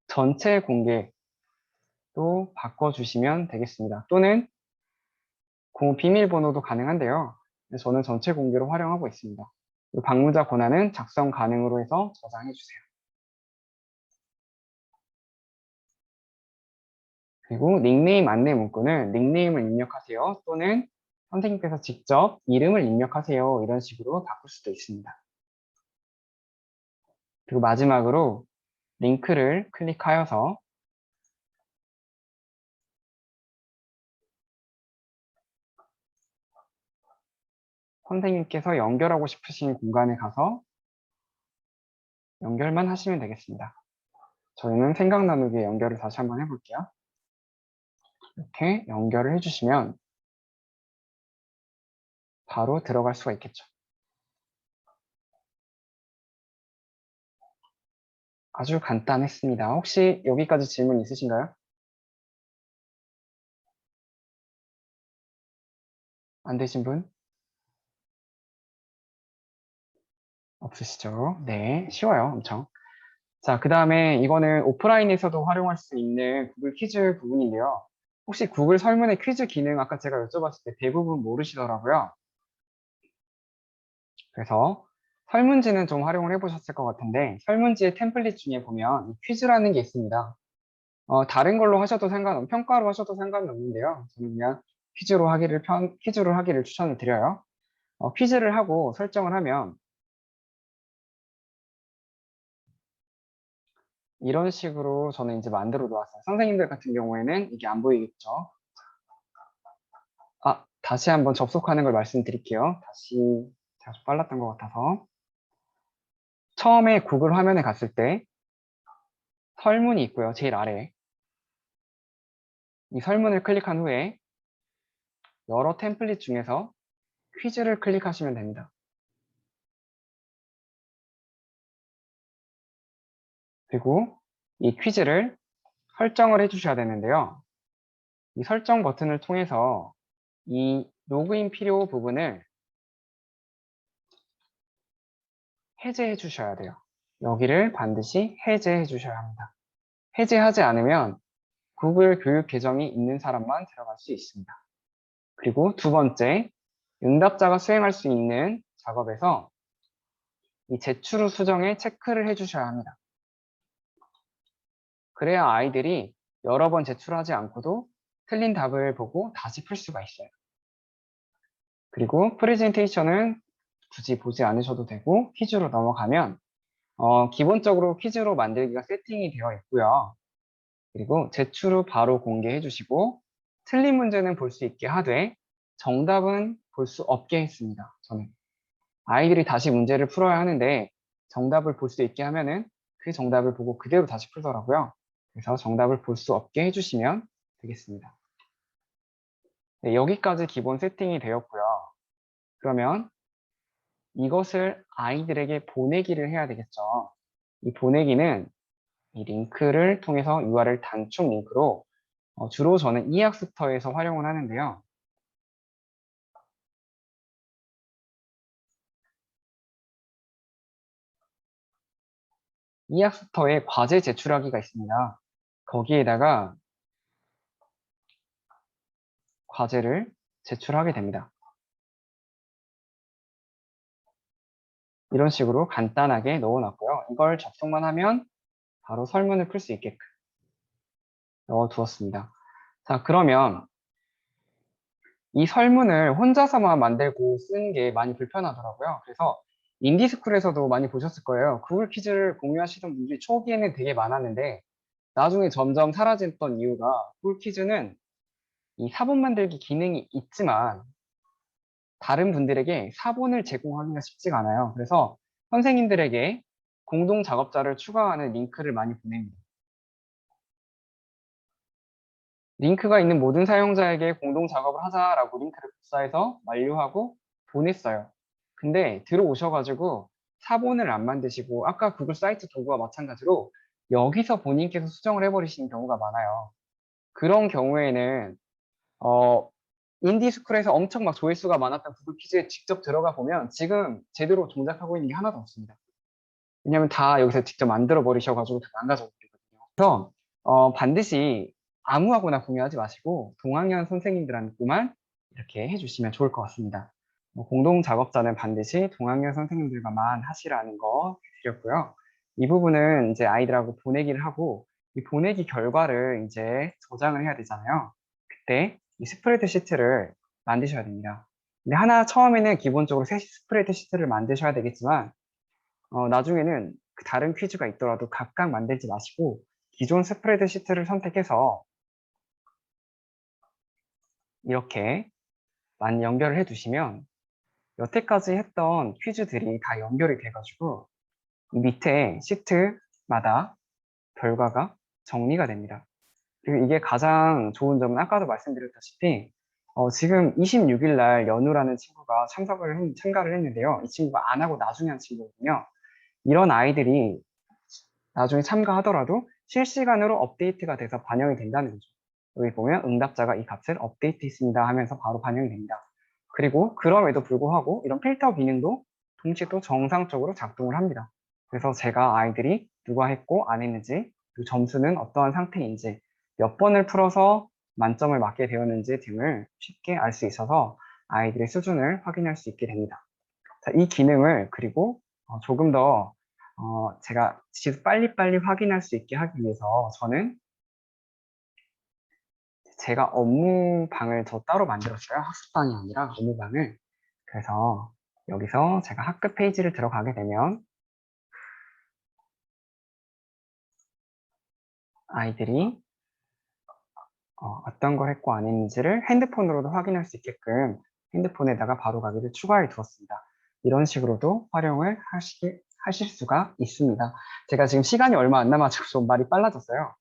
전체 공개로 바꿔주시면 되겠습니다. 또는 비밀번호도 가능한데요. 저는 전체 공개로 활용하고 있습니다. 방문자 권한은 작성 가능으로 해서 저장해 주세요. 그리고 닉네임 안내 문구는 닉네임을 입력하세요. 또는 선생님께서 직접 이름을 입력하세요. 이런 식으로 바꿀 수도 있습니다. 그리고 마지막으로 링크를 클릭하여서 선생님께서 연결하고 싶으신 공간에 가서 연결만 하시면 되겠습니다. 저희는 생각 나누기에 연결을 다시 한번 해볼게요. 이렇게 연결을 해주시면 바로 들어갈 수가 있겠죠. 아주 간단했습니다. 혹시 여기까지 질문 있으신가요? 안 되신 분? 없으시죠? 네, 쉬워요, 엄청. 자, 그 다음에 이거는 오프라인에서도 활용할 수 있는 구글 퀴즈 부분인데요. 혹시 구글 설문의 퀴즈 기능 아까 제가 여쭤봤을 때 대부분 모르시더라고요. 그래서 설문지는 좀 활용을 해보셨을 것 같은데 설문지의 템플릿 중에 보면 퀴즈라는 게 있습니다. 다른 걸로 하셔도 평가로 하셔도 상관이 없는데요. 저는 그냥 퀴즈로 하기를 추천을 드려요. 퀴즈를 하고 설정을 하면 이런 식으로 저는 이제 만들어 놓았어요. 선생님들 같은 경우에는 이게 안 보이겠죠? 다시 한번 접속하는 걸 말씀드릴게요. 다시 제가 좀 빨랐던 것 같아서. 처음에 구글 화면에 갔을 때 설문이 있고요. 제일 아래에. 이 설문을 클릭한 후에 여러 템플릿 중에서 퀴즈를 클릭하시면 됩니다. 그리고 이 퀴즈를 설정을 해주셔야 되는데요. 이 설정 버튼을 통해서 이 로그인 필요 부분을 해제해 주셔야 돼요. 여기를 반드시 해제해 주셔야 합니다. 해제하지 않으면 구글 교육 계정이 있는 사람만 들어갈 수 있습니다. 그리고 두 번째, 응답자가 수행할 수 있는 작업에서 이 제출 후 수정에 체크를 해주셔야 합니다. 그래야 아이들이 여러 번 제출하지 않고도 틀린 답을 보고 다시 풀 수가 있어요. 그리고 프레젠테이션은 굳이 보지 않으셔도 되고 퀴즈로 넘어가면 기본적으로 퀴즈로 만들기가 세팅이 되어 있고요. 그리고 제출 후 바로 공개해 주시고 틀린 문제는 볼 수 있게 하되 정답은 볼 수 없게 했습니다. 저는 아이들이 다시 문제를 풀어야 하는데 정답을 볼 수 있게 하면은 그 정답을 보고 그대로 다시 풀더라고요. 그래서 정답을 볼 수 없게 해주시면 되겠습니다. 네, 여기까지 기본 세팅이 되었고요. 그러면 이것을 아이들에게 보내기를 해야 되겠죠. 이 보내기는 이 링크를 통해서 URL 단축 링크로 주로 저는 이학스터에서 활용을 하는데요. 이학스터에 과제 제출하기가 있습니다. 거기에다가 과제를 제출하게 됩니다. 이런 식으로 간단하게 넣어놨고요. 이걸 접속만 하면 바로 설문을 풀 수 있게끔 넣어두었습니다. 자, 그러면 이 설문을 혼자서만 만들고 쓰는 게 많이 불편하더라고요. 그래서 인디스쿨에서도 많이 보셨을 거예요. 구글 퀴즈를 공유하시던 분들이 초기에는 되게 많았는데 나중에 점점 사라졌던 이유가 구글 퀴즈는 이 사본 만들기 기능이 있지만 다른 분들에게 사본을 제공하기가 쉽지가 않아요. 그래서 선생님들에게 공동 작업자를 추가하는 링크를 많이 보냅니다. 링크가 있는 모든 사용자에게 공동 작업을 하자라고 링크를 복사해서 완료하고 보냈어요. 근데 들어오셔가지고 사본을 안 만드시고 아까 구글 사이트 도구와 마찬가지로 여기서 본인께서 수정을 해버리시는 경우가 많아요. 그런 경우에는 인디스쿨에서 엄청 막 조회수가 많았던 구글 퀴즈에 직접 들어가 보면 지금 제대로 동작하고 있는 게 하나도 없습니다. 왜냐면 다 여기서 직접 만들어 버리셔가지고 다 망가져 버리거든요. 그래서 반드시 아무하고나 공유하지 마시고 동학년 선생님들한테만 이렇게 해주시면 좋을 것 같습니다. 공동 작업자는 반드시 동학년 선생님들과만 하시라는 거 드렸고요. 이 부분은 이제 아이들하고 보내기를 하고 이 보내기 결과를 이제 저장을 해야 되잖아요. 그때 이 스프레드 시트를 만드셔야 됩니다. 근데 하나 처음에는 기본적으로 새 스프레드 시트를 만드셔야 되겠지만 나중에는 다른 퀴즈가 있더라도 각각 만들지 마시고 기존 스프레드 시트를 선택해서 이렇게 연결을 해 두시면 여태까지 했던 퀴즈들이 다 연결이 돼가지고 이 밑에 시트마다 결과가 정리가 됩니다. 그리고 이게 가장 좋은 점은 아까도 말씀드렸다시피 지금 26일 날 연우라는 친구가 참가를 했는데요. 이 친구가 안 하고 나중에 한 친구거든요. 이런 아이들이 나중에 참가하더라도 실시간으로 업데이트가 돼서 반영이 된다는 거죠. 여기 보면 응답자가 이 값을 업데이트했습니다 하면서 바로 반영이 됩니다. 그리고 그럼에도 불구하고 이런 필터 기능도 동시에 또 정상적으로 작동을 합니다. 그래서 제가 아이들이 누가 했고 안 했는지, 그 점수는 어떠한 상태인지, 몇 번을 풀어서 만점을 맞게 되었는지 등을 쉽게 알 수 있어서 아이들의 수준을 확인할 수 있게 됩니다. 자, 이 기능을 그리고 조금 더 제가 빨리빨리 확인할 수 있게 하기 위해서 저는 제가 업무방을 더 따로 만들었어요. 학습방이 아니라 업무방을. 그래서 여기서 제가 학급 페이지를 들어가게 되면 아이들이 어떤 걸 했고 안 했는지를 핸드폰으로도 확인할 수 있게끔 핸드폰에다가 바로 가기를 추가해 두었습니다. 이런 식으로도 활용을 하실 수가 있습니다. 제가 지금 시간이 얼마 안 남아서 좀 말이 빨라졌어요.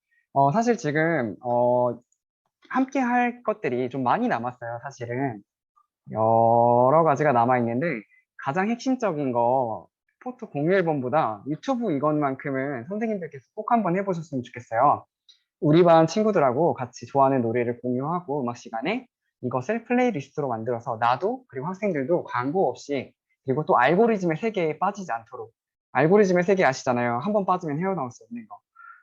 사실 지금 함께 할 것들이 좀 많이 남았어요. 사실은 여러 가지가 남아 있는데 가장 핵심적인 거 포토 공유 앨범보다 유튜브 이것만큼은 선생님들께서 꼭 한번 해보셨으면 좋겠어요. 우리 반 친구들하고 같이 좋아하는 노래를 공유하고 음악 시간에 이것을 플레이리스트로 만들어서 나도 그리고 학생들도 광고 없이 그리고 또 알고리즘의 세계에 빠지지 않도록 알고리즘의 세계 아시잖아요. 한번 빠지면 헤어나올 수 없는 거.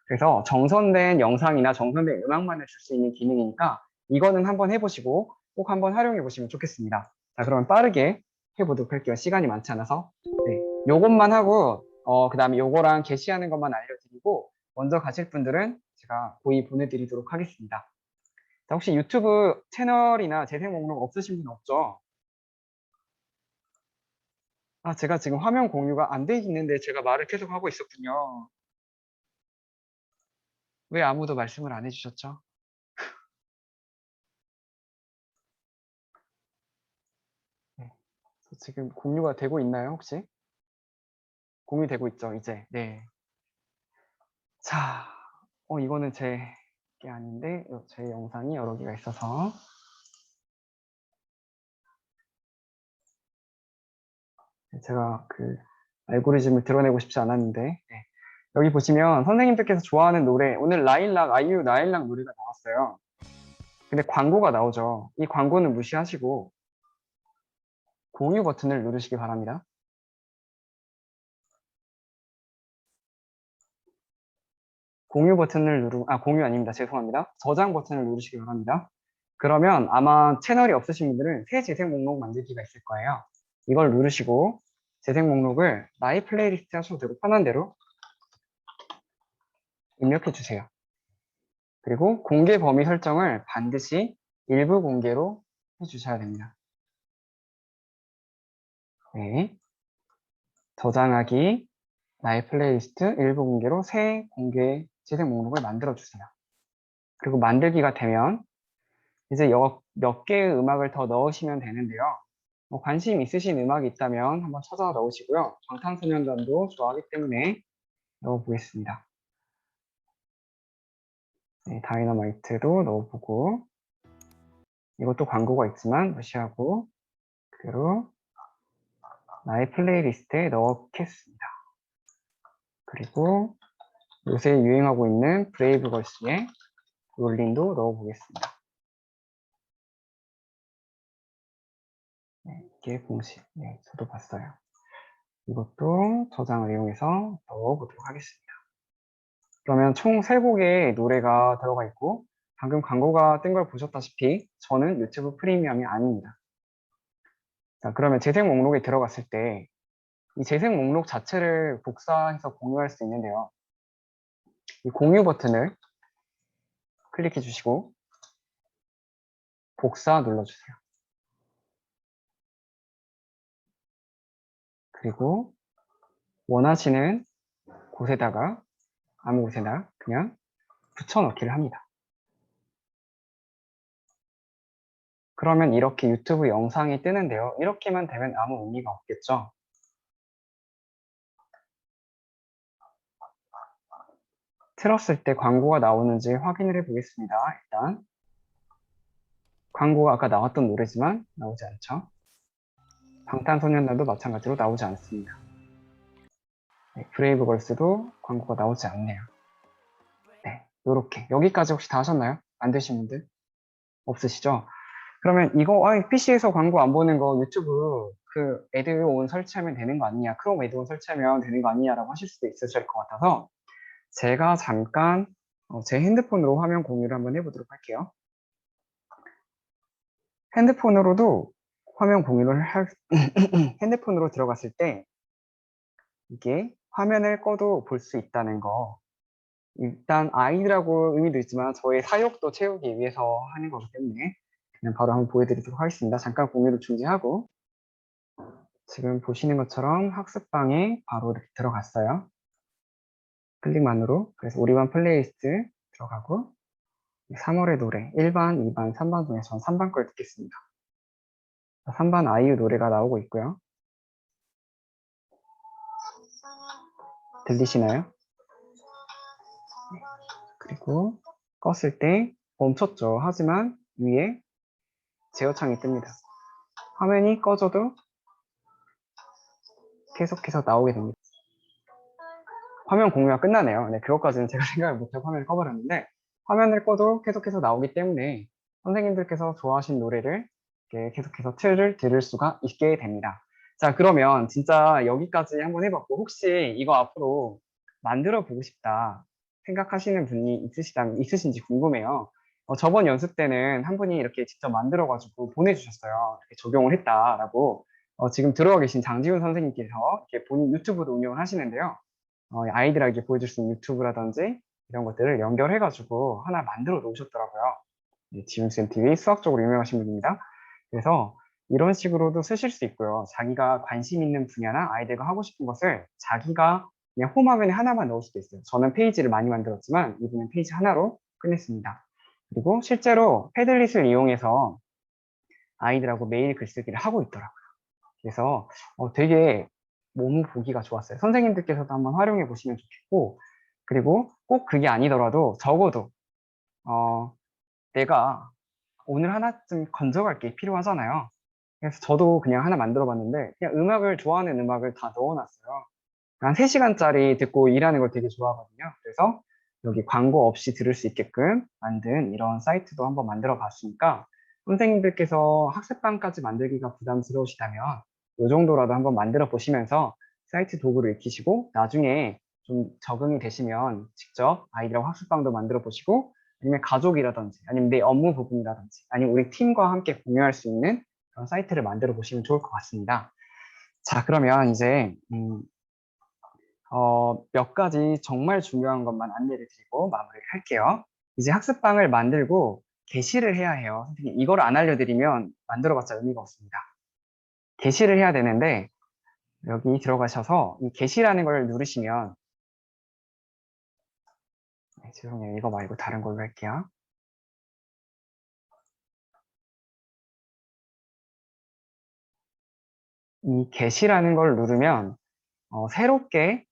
그래서 정선된 영상이나 정선된 음악만을 줄 수 있는 기능이니까 이거는 한번 해보시고 꼭 한번 활용해 보시면 좋겠습니다. 자, 그러면 빠르게 해보도록 할게요. 시간이 많지 않아서. 네, 요것만 하고 그 다음에 요거랑 게시하는 것만 알려드리고 먼저 가실 분들은 제가 고이 보내드리도록 하겠습니다. 자, 혹시 유튜브 채널이나 재생 목록 없으신 분 없죠? 아, 제가 지금 화면 공유가 안 돼 있는데 제가 말을 계속 하고 있었군요. 왜 아무도 말씀을 안 해주셨죠? 네, 지금 공유가 되고 있나요, 혹시? 공유되고 있죠, 이제. 네. 자, 이거는 제 게 아닌데, 제 영상이 여러 개가 있어서. 제가 그 알고리즘을 드러내고 싶지 않았는데, 네. 여기 보시면 선생님들께서 좋아하는 노래, 오늘 라일락, 아이유 라일락 노래가 나왔어요. 근데 광고가 나오죠. 이 광고는 무시하시고 공유 버튼을 누르시기 바랍니다. 공유 버튼을 공유 아닙니다. 죄송합니다. 저장 버튼을 누르시기 바랍니다. 그러면 아마 채널이 없으신 분들은 새 재생 목록 만들기가 있을 거예요. 이걸 누르시고 재생 목록을 나의 플레이리스트 하셔도 되고 편한 대로 입력해 주세요. 그리고 공개 범위 설정을 반드시 일부 공개로 해주셔야 됩니다. 네. 저장하기, 나의 플레이리스트 일부 공개로 새 공개 재생 목록을 만들어 주세요. 그리고 만들기가 되면 이제 몇 개의 음악을 더 넣으시면 되는데요. 관심 있으신 음악이 있다면 한번 찾아 넣으시고요. 방탄소년단도 좋아하기 때문에 넣어보겠습니다. 네, 다이너마이트도 넣어보고 이것도 광고가 있지만 무시하고 그대로 나의 플레이리스트에 넣겠습니다. 그리고 요새 유행하고 있는 브레이브걸스의 롤린도 넣어보겠습니다. 네, 이게 공식. 네, 저도 봤어요. 이것도 저장을 이용해서 넣어보도록 하겠습니다. 그러면 총 3곡의 노래가 들어가 있고 방금 광고가 뜬 걸 보셨다시피 저는 유튜브 프리미엄이 아닙니다. 자, 그러면 재생 목록에 들어갔을 때 이 재생 목록 자체를 복사해서 공유할 수 있는데요. 이 공유 버튼을 클릭해 주시고 복사 눌러주세요. 그리고 원하시는 곳에다가 아무 곳에나 그냥 붙여넣기를 합니다. 그러면 이렇게 유튜브 영상이 뜨는데요. 이렇게만 되면 아무 의미가 없겠죠. 틀었을 때 광고가 나오는지 확인을 해 보겠습니다. 일단 광고가 아까 나왔던 노래지만 나오지 않죠. 방탄소년단도 마찬가지로 나오지 않습니다. 네, 브레이브걸스도 광고가 나오지 않네요. 네, 요렇게 여기까지 혹시 다 하셨나요? 안 되신 분들 없으시죠? 그러면 이거 PC에서 광고 안 보는 거 유튜브 그 애드온 설치하면 되는 거 아니냐, 크롬 애드온 설치하면 되는 거 아니냐라고 하실 수도 있으실 것 같아서 제가 잠깐 제 핸드폰으로 화면 공유를 한번 해보도록 할게요. 핸드폰으로도 화면 공유를 핸드폰으로 들어갔을 때 이게 화면을 꺼도 볼 수 있다는 거, 일단 아이라고 의미도 있지만 저의 사욕도 채우기 위해서 하는 거기 때문에 그냥 바로 한번 보여드리도록 하겠습니다. 잠깐 공유를 중지하고 지금 보시는 것처럼 학습방에 바로 이렇게 들어갔어요. 클릭만으로. 그래서 우리 반 플레이리스트 들어가고 3월의 노래 1반, 2반, 3반 중에 전 3반 걸 듣겠습니다. 3반 아이유 노래가 나오고 있고요. 들리시나요? 그리고 껐을 때 멈췄죠. 하지만 위에 제어창이 뜹니다. 화면이 꺼져도 계속해서 나오게 됩니다. 화면 공유가 끝나네요. 네, 그것까지는 제가 생각을 못하고 화면을 꺼버렸는데 화면을 꺼도 계속해서 나오기 때문에 선생님들께서 좋아하신 노래를 이렇게 계속해서 틀을 들을 수가 있게 됩니다. 자, 그러면 진짜 여기까지 한번 해봤고 혹시 이거 앞으로 만들어 보고 싶다 생각하시는 분이 있으신지 궁금해요. 저번 연습 때는 한 분이 이렇게 직접 만들어가지고 보내주셨어요. 이렇게 적용을 했다라고. 지금 들어와 계신 장지훈 선생님께서 이렇게 본인 유튜브도 운영을 하시는데요. 아이들에게 보여줄 수 있는 유튜브라든지 이런 것들을 연결해가지고 하나 만들어 놓으셨더라고요. 지훈쌤 TV 수학적으로 유명하신 분입니다. 그래서 이런 식으로도 쓰실 수 있고요. 자기가 관심 있는 분야나 아이들과 하고 싶은 것을 자기가 그냥 홈화면에 하나만 넣을 수도 있어요. 저는 페이지를 많이 만들었지만 이분은 페이지 하나로 끝냈습니다. 그리고 실제로 패들릿을 이용해서 아이들하고 매일 글쓰기를 하고 있더라고요. 그래서 되게 몸 보기가 좋았어요. 선생님들께서도 한번 활용해 보시면 좋겠고, 그리고 꼭 그게 아니더라도 적어도 내가 오늘 하나쯤 건져갈 게 필요하잖아요. 그래서 저도 그냥 하나 만들어 봤는데 그냥 좋아하는 음악을 다 넣어놨어요. 한 3시간짜리 듣고 일하는 걸 되게 좋아하거든요. 그래서 여기 광고 없이 들을 수 있게끔 만든 이런 사이트도 한번 만들어 봤으니까 선생님들께서 학습방까지 만들기가 부담스러우시다면 이 정도라도 한번 만들어 보시면서 사이트 도구를 익히시고 나중에 좀 적응이 되시면 직접 아이들하고 학습방도 만들어 보시고 아니면 가족이라든지 아니면 내 업무 부분이라든지 아니면 우리 팀과 함께 공유할 수 있는 그런 사이트를 만들어 보시면 좋을 것 같습니다. 자, 그러면 이제 몇 가지 정말 중요한 것만 안내를 드리고 마무리를 할게요. 이제 학습방을 만들고 게시를 해야 해요. 선생님, 이걸 안 알려드리면 만들어봤자 의미가 없습니다. 게시를 해야 되는데 여기 들어가셔서 이 게시라는 걸 누르시면 죄송해요. 이거 말고 다른 걸로 할게요. 이 게시라는 걸 누르면 새롭게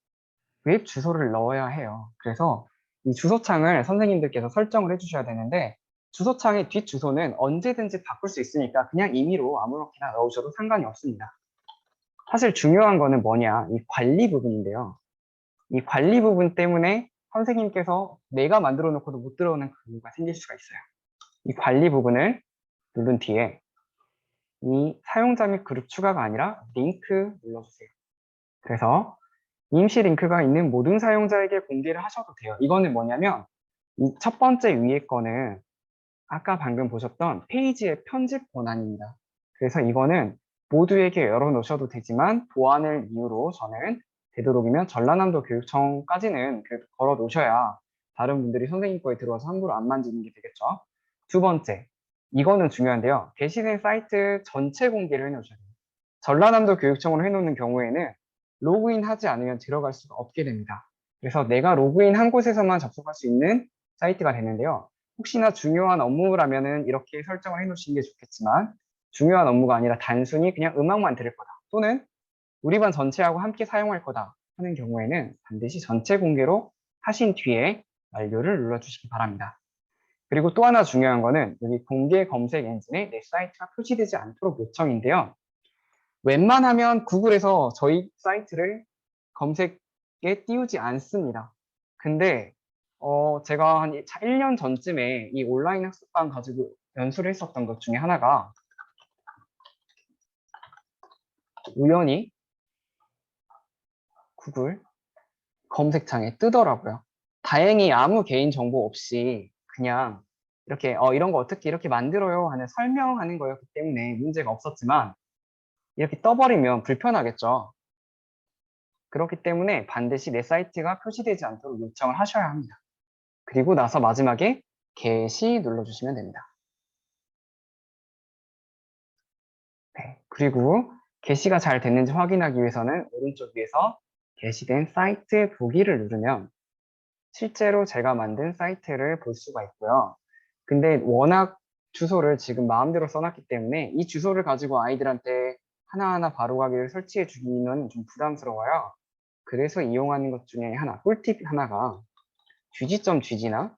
웹 주소를 넣어야 해요. 그래서 이 주소창을 선생님들께서 설정을 해주셔야 되는데 주소창의 뒷 주소는 언제든지 바꿀 수 있으니까 그냥 임의로 아무렇게나 넣으셔도 상관이 없습니다. 사실 중요한 거는 뭐냐, 이 관리 부분인데요. 이 관리 부분 때문에 선생님께서 내가 만들어 놓고도 못 들어오는 경우가 생길 수가 있어요. 이 관리 부분을 누른 뒤에 이 사용자 및 그룹 추가가 아니라 링크 눌러주세요. 그래서 임시 링크가 있는 모든 사용자에게 공개를 하셔도 돼요. 이거는 뭐냐면 이 첫 번째 위에 거는 아까 방금 보셨던 페이지의 편집 권한입니다. 그래서 이거는 모두에게 열어놓으셔도 되지만 보안을 이유로 저는 되도록이면 전라남도 교육청까지는 그래도 걸어 놓으셔야 다른 분들이 선생님 거에 들어와서 함부로 안 만지는 게 되겠죠. 두 번째, 이거는 중요한데요. 게시된 사이트 전체 공개를 해놓으셔야 돼요. 전라남도 교육청으로 해놓는 경우에는 로그인 하지 않으면 들어갈 수가 없게 됩니다. 그래서 내가 로그인 한 곳에서만 접속할 수 있는 사이트가 되는데요. 혹시나 중요한 업무라면은 이렇게 설정을 해 놓으시는 게 좋겠지만 중요한 업무가 아니라 단순히 그냥 음악만 들을 거다 또는 우리 반 전체하고 함께 사용할 거다 하는 경우에는 반드시 전체 공개로 하신 뒤에 완료를 눌러주시기 바랍니다. 그리고 또 하나 중요한 거는 여기 공개 검색 엔진에 내 사이트가 표시되지 않도록 요청인데요. 웬만하면 구글에서 저희 사이트를 검색에 띄우지 않습니다. 근데 제가 한 1년 전쯤에 이 온라인 학습방 가지고 연수를 했었던 것 중에 하나가 우연히 구글 검색창에 뜨더라고요. 다행히 아무 개인 정보 없이 그냥 이렇게 이런 거 어떻게 이렇게 만들어요 하는 설명하는 거였기 때문에 문제가 없었지만 이렇게 떠버리면 불편하겠죠. 그렇기 때문에 반드시 내 사이트가 표시되지 않도록 요청을 하셔야 합니다. 그리고 나서 마지막에 게시 눌러주시면 됩니다. 네, 그리고 게시가 잘 됐는지 확인하기 위해서는 오른쪽 위에서 게시된 사이트 보기를 누르면 실제로 제가 만든 사이트를 볼 수가 있고요. 근데 워낙 주소를 지금 마음대로 써놨기 때문에 이 주소를 가지고 아이들한테 하나하나 바로가기를 설치해 주기는 좀 부담스러워요. 그래서 이용하는 것 중에 하나, 꿀팁 하나가 gg.gg나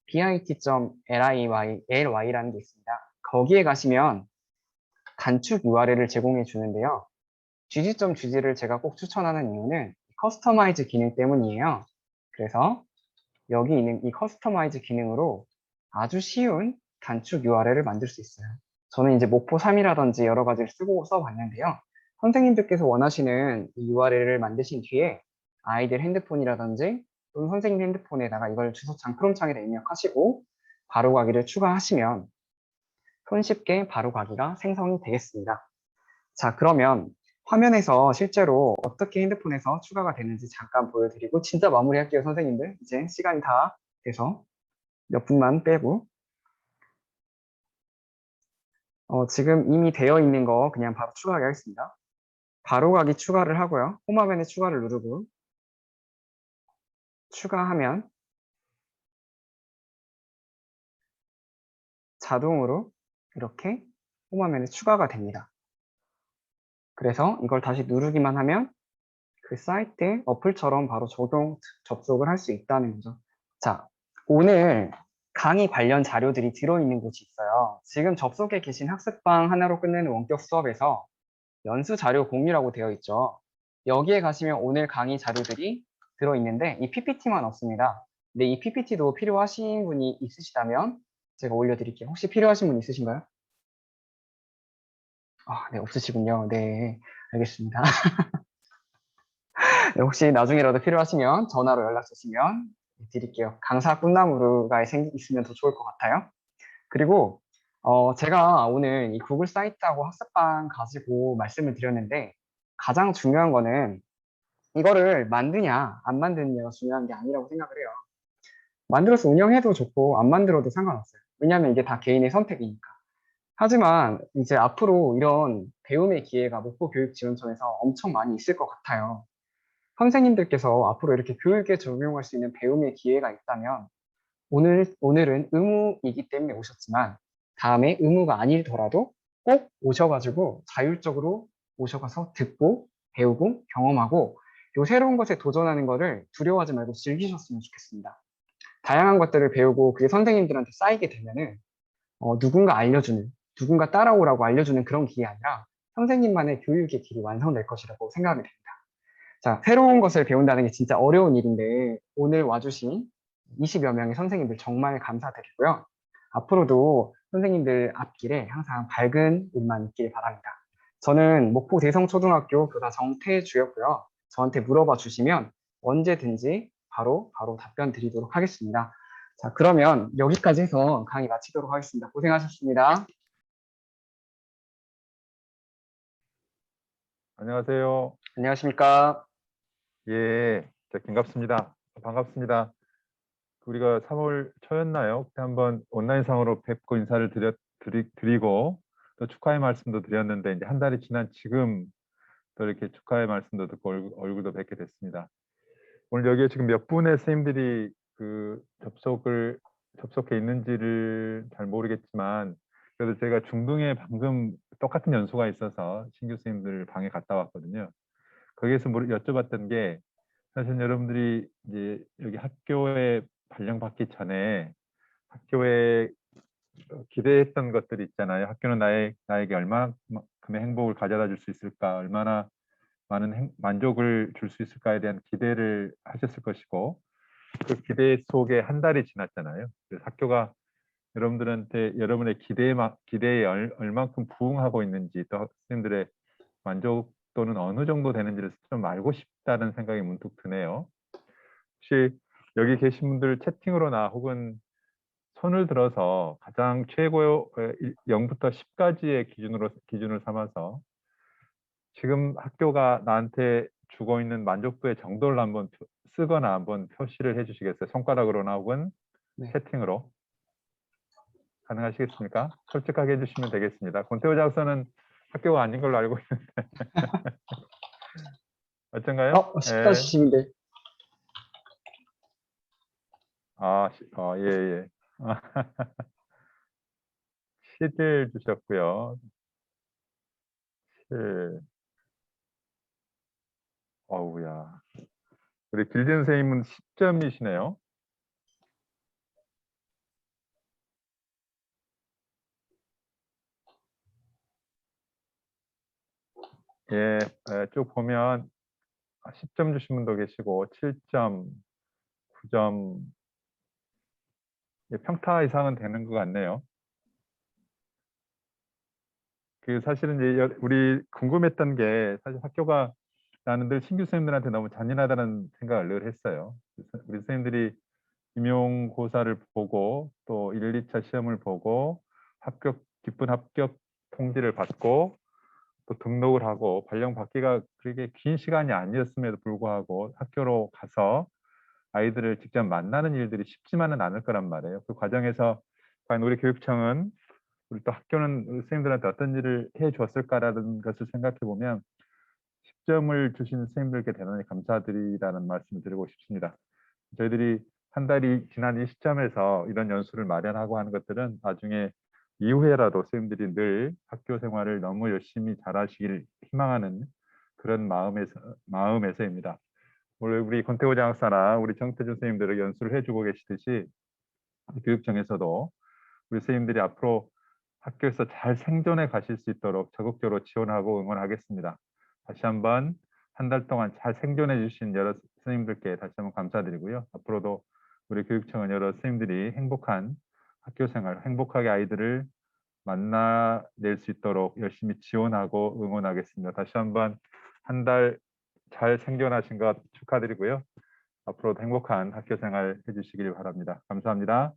bit.ly라는 게 있습니다. 거기에 가시면 단축 URL을 제공해 주는데요. gg.gg를 제가 꼭 추천하는 이유는 커스터마이즈 기능 때문이에요. 그래서 여기 있는 이 커스터마이즈 기능으로 아주 쉬운 단축 URL을 만들 수 있어요. 저는 이제 목포 3이라든지 여러 가지를 써봤는데요. 선생님들께서 원하시는 이 URL을 만드신 뒤에 아이들 핸드폰이라든지 또는 선생님 핸드폰에다가 이걸 주소창 크롬창에다 입력하시고 바로가기를 추가하시면 손쉽게 바로가기가 생성이 되겠습니다. 자, 그러면 화면에서 실제로 어떻게 핸드폰에서 추가가 되는지 잠깐 보여드리고 진짜 마무리할게요, 선생님들. 이제 시간이 다 돼서 몇 분만 빼고 지금 이미 되어 있는 거 그냥 바로 추가하게 하겠습니다. 바로가기 추가를 하고요. 홈화면에 추가를 누르고 추가하면 자동으로 이렇게 홈화면에 추가가 됩니다. 그래서 이걸 다시 누르기만 하면 그 사이트에 어플처럼 바로 자동 접속을 할 수 있다는 거죠. 자, 오늘 강의 관련 자료들이 들어있는 곳이 있어요. 지금 접속해 계신 학습방 하나로 끝내는 원격 수업에서 연수 자료 공유라고 되어 있죠. 여기에 가시면 오늘 강의 자료들이 들어있는데 이 PPT만 없습니다. 근데 이 PPT도 필요하신 분이 있으시다면 제가 올려드릴게요. 혹시 필요하신 분 있으신가요? 아, 네, 없으시군요. 네, 알겠습니다. 네, 혹시 나중에라도 필요하시면 전화로 연락 주시면 드릴게요. 강사 꿈나무가 있으면 더 좋을 것 같아요. 그리고 제가 오늘 이 구글 사이트하고 학습방 가지고 말씀을 드렸는데 가장 중요한 거는 이거를 만드냐 안 만드느냐가 중요한 게 아니라고 생각을 해요. 만들어서 운영해도 좋고 안 만들어도 상관없어요. 왜냐하면 이게 다 개인의 선택이니까. 하지만 이제 앞으로 이런 배움의 기회가 목포교육지원청에서 엄청 많이 있을 것 같아요. 선생님들께서 앞으로 이렇게 교육에 적용할 수 있는 배움의 기회가 있다면 오늘은 의무이기 때문에 오셨지만 다음에 의무가 아니더라도 꼭 오셔가지고 자율적으로 오셔가서 듣고 배우고 경험하고 요 새로운 것에 도전하는 거를 두려워하지 말고 즐기셨으면 좋겠습니다. 다양한 것들을 배우고 그게 선생님들한테 쌓이게 되면은 누군가 알려주는 누군가 따라오라고 알려주는 그런 길이 아니라 선생님만의 교육의 길이 완성될 것이라고 생각이 됩니다. 자, 새로운 것을 배운다는 게 진짜 어려운 일인데 오늘 와주신 20여 명의 선생님들 정말 감사드리고요. 앞으로도 선생님들 앞길에 항상 밝은 일만 있길 바랍니다. 저는 목포 대성초등학교 교사 정태주였고요. 저한테 물어봐 주시면 언제든지 바로 답변 드리도록 하겠습니다. 자, 그러면 여기까지 해서 강의 마치도록 하겠습니다. 고생하셨습니다. 안녕하세요. 안녕하십니까. 예, 반갑습니다. 반갑습니다. 우리가 3월 초였나요? 그때 한번 온라인상으로 뵙고 인사를 드리고 또 축하의 말씀도 드렸는데 이제 한 달이 지난 지금 또 이렇게 축하의 말씀도 듣고 얼굴도 뵙게 됐습니다. 오늘 여기에 지금 몇 분의 선생님들이 그 접속해 있는지를 잘 모르겠지만 그래도 제가 중등에 방금 똑같은 연수가 있어서 신규 선생님들 방에 갔다 왔거든요. 거기에서 여쭤봤던 게 사실 여러분들이 이제 여기 학교에 발령받기 전에 학교에 기대했던 것들이 있잖아요. 학교는 나에게 얼마만큼의 행복을 가져다 줄 수 있을까, 얼마나 많은 만족을 줄 수 있을까에 대한 기대를 하셨을 것이고 그 기대 속에 한 달이 지났잖아요. 그래서 학교가 여러분들한테 여러분의 기대에 얼만큼 부응하고 있는지 또 학생들의 만족도는 어느 정도 되는지를 좀 알고 싶다는 생각이 문득 드네요. 혹시 여기 계신 분들 채팅으로나 혹은 손을 들어서 가장 최고 0부터 10까지의 기준을 삼아서 지금 학교가 나한테 주고 있는 만족도의 정도를 한번 쓰거나 한번 표시를 해주시겠어요? 손가락으로나 혹은 네. 채팅으로 가능하시겠습니까? 솔직하게 해주시면 되겠습니다. 권태호 작서는 학교가 아닌 걸로 알고 있는데 어쩐가요? 10까지 예. 주시면 돼. 예, 예. 10일 주셨고요. 7. 어우야. 우리 길진 선생님은 10점이시네요. 예, 쭉 보면 10점 주신 분도 계시고 7점, 9점, 평타 이상은 되는 것 같네요. 그 사실은 이제 우리 궁금했던 게 사실 학교가 나는 늘 신규 선생님들한테 너무 잔인하다는 생각을 늘 했어요. 우리 선생님들이 임용고사를 보고 또 1, 2차 시험을 보고 기쁜 합격 통지를 받고 또 등록을 하고 발령 받기가 그렇게 긴 시간이 아니었음에도 불구하고 학교로 가서 아이들을 직접 만나는 일들이 쉽지만은 않을 거란 말이에요. 그 과정에서 과연 우리 교육청은 우리 또 학교는 선생님들한테 어떤 일을 해 주었을까라는 것을 생각해 보면 10점을 주신 선생님들께 대단히 감사드리다는 말씀을 드리고 싶습니다. 저희들이 한 달이 지난 이 시점에서 이런 연수를 마련하고 하는 것들은 나중에 이후에라도 선생님들이 늘 학교 생활을 너무 열심히 잘하시길 희망하는 그런 마음에서입니다. 우리 권태호 장학사나 우리 정태준 선생님들을 연수를 해주고 계시듯이 교육청에서도 우리 선생님들이 앞으로 학교에서 잘 생존해 가실 수 있도록 적극적으로 지원하고 응원하겠습니다. 다시 한번 한 달 동안 잘 생존해 주신 여러 선생님들께 다시 한번 감사드리고요. 앞으로도 우리 교육청은 여러 선생님들이 행복한 학교 생활, 행복하게 아이들을 만나낼 수 있도록 열심히 지원하고 응원하겠습니다. 다시 한번 한 달 잘 생존하신 것 축하드리고요. 앞으로도 행복한 학교 생활 해주시길 바랍니다. 감사합니다.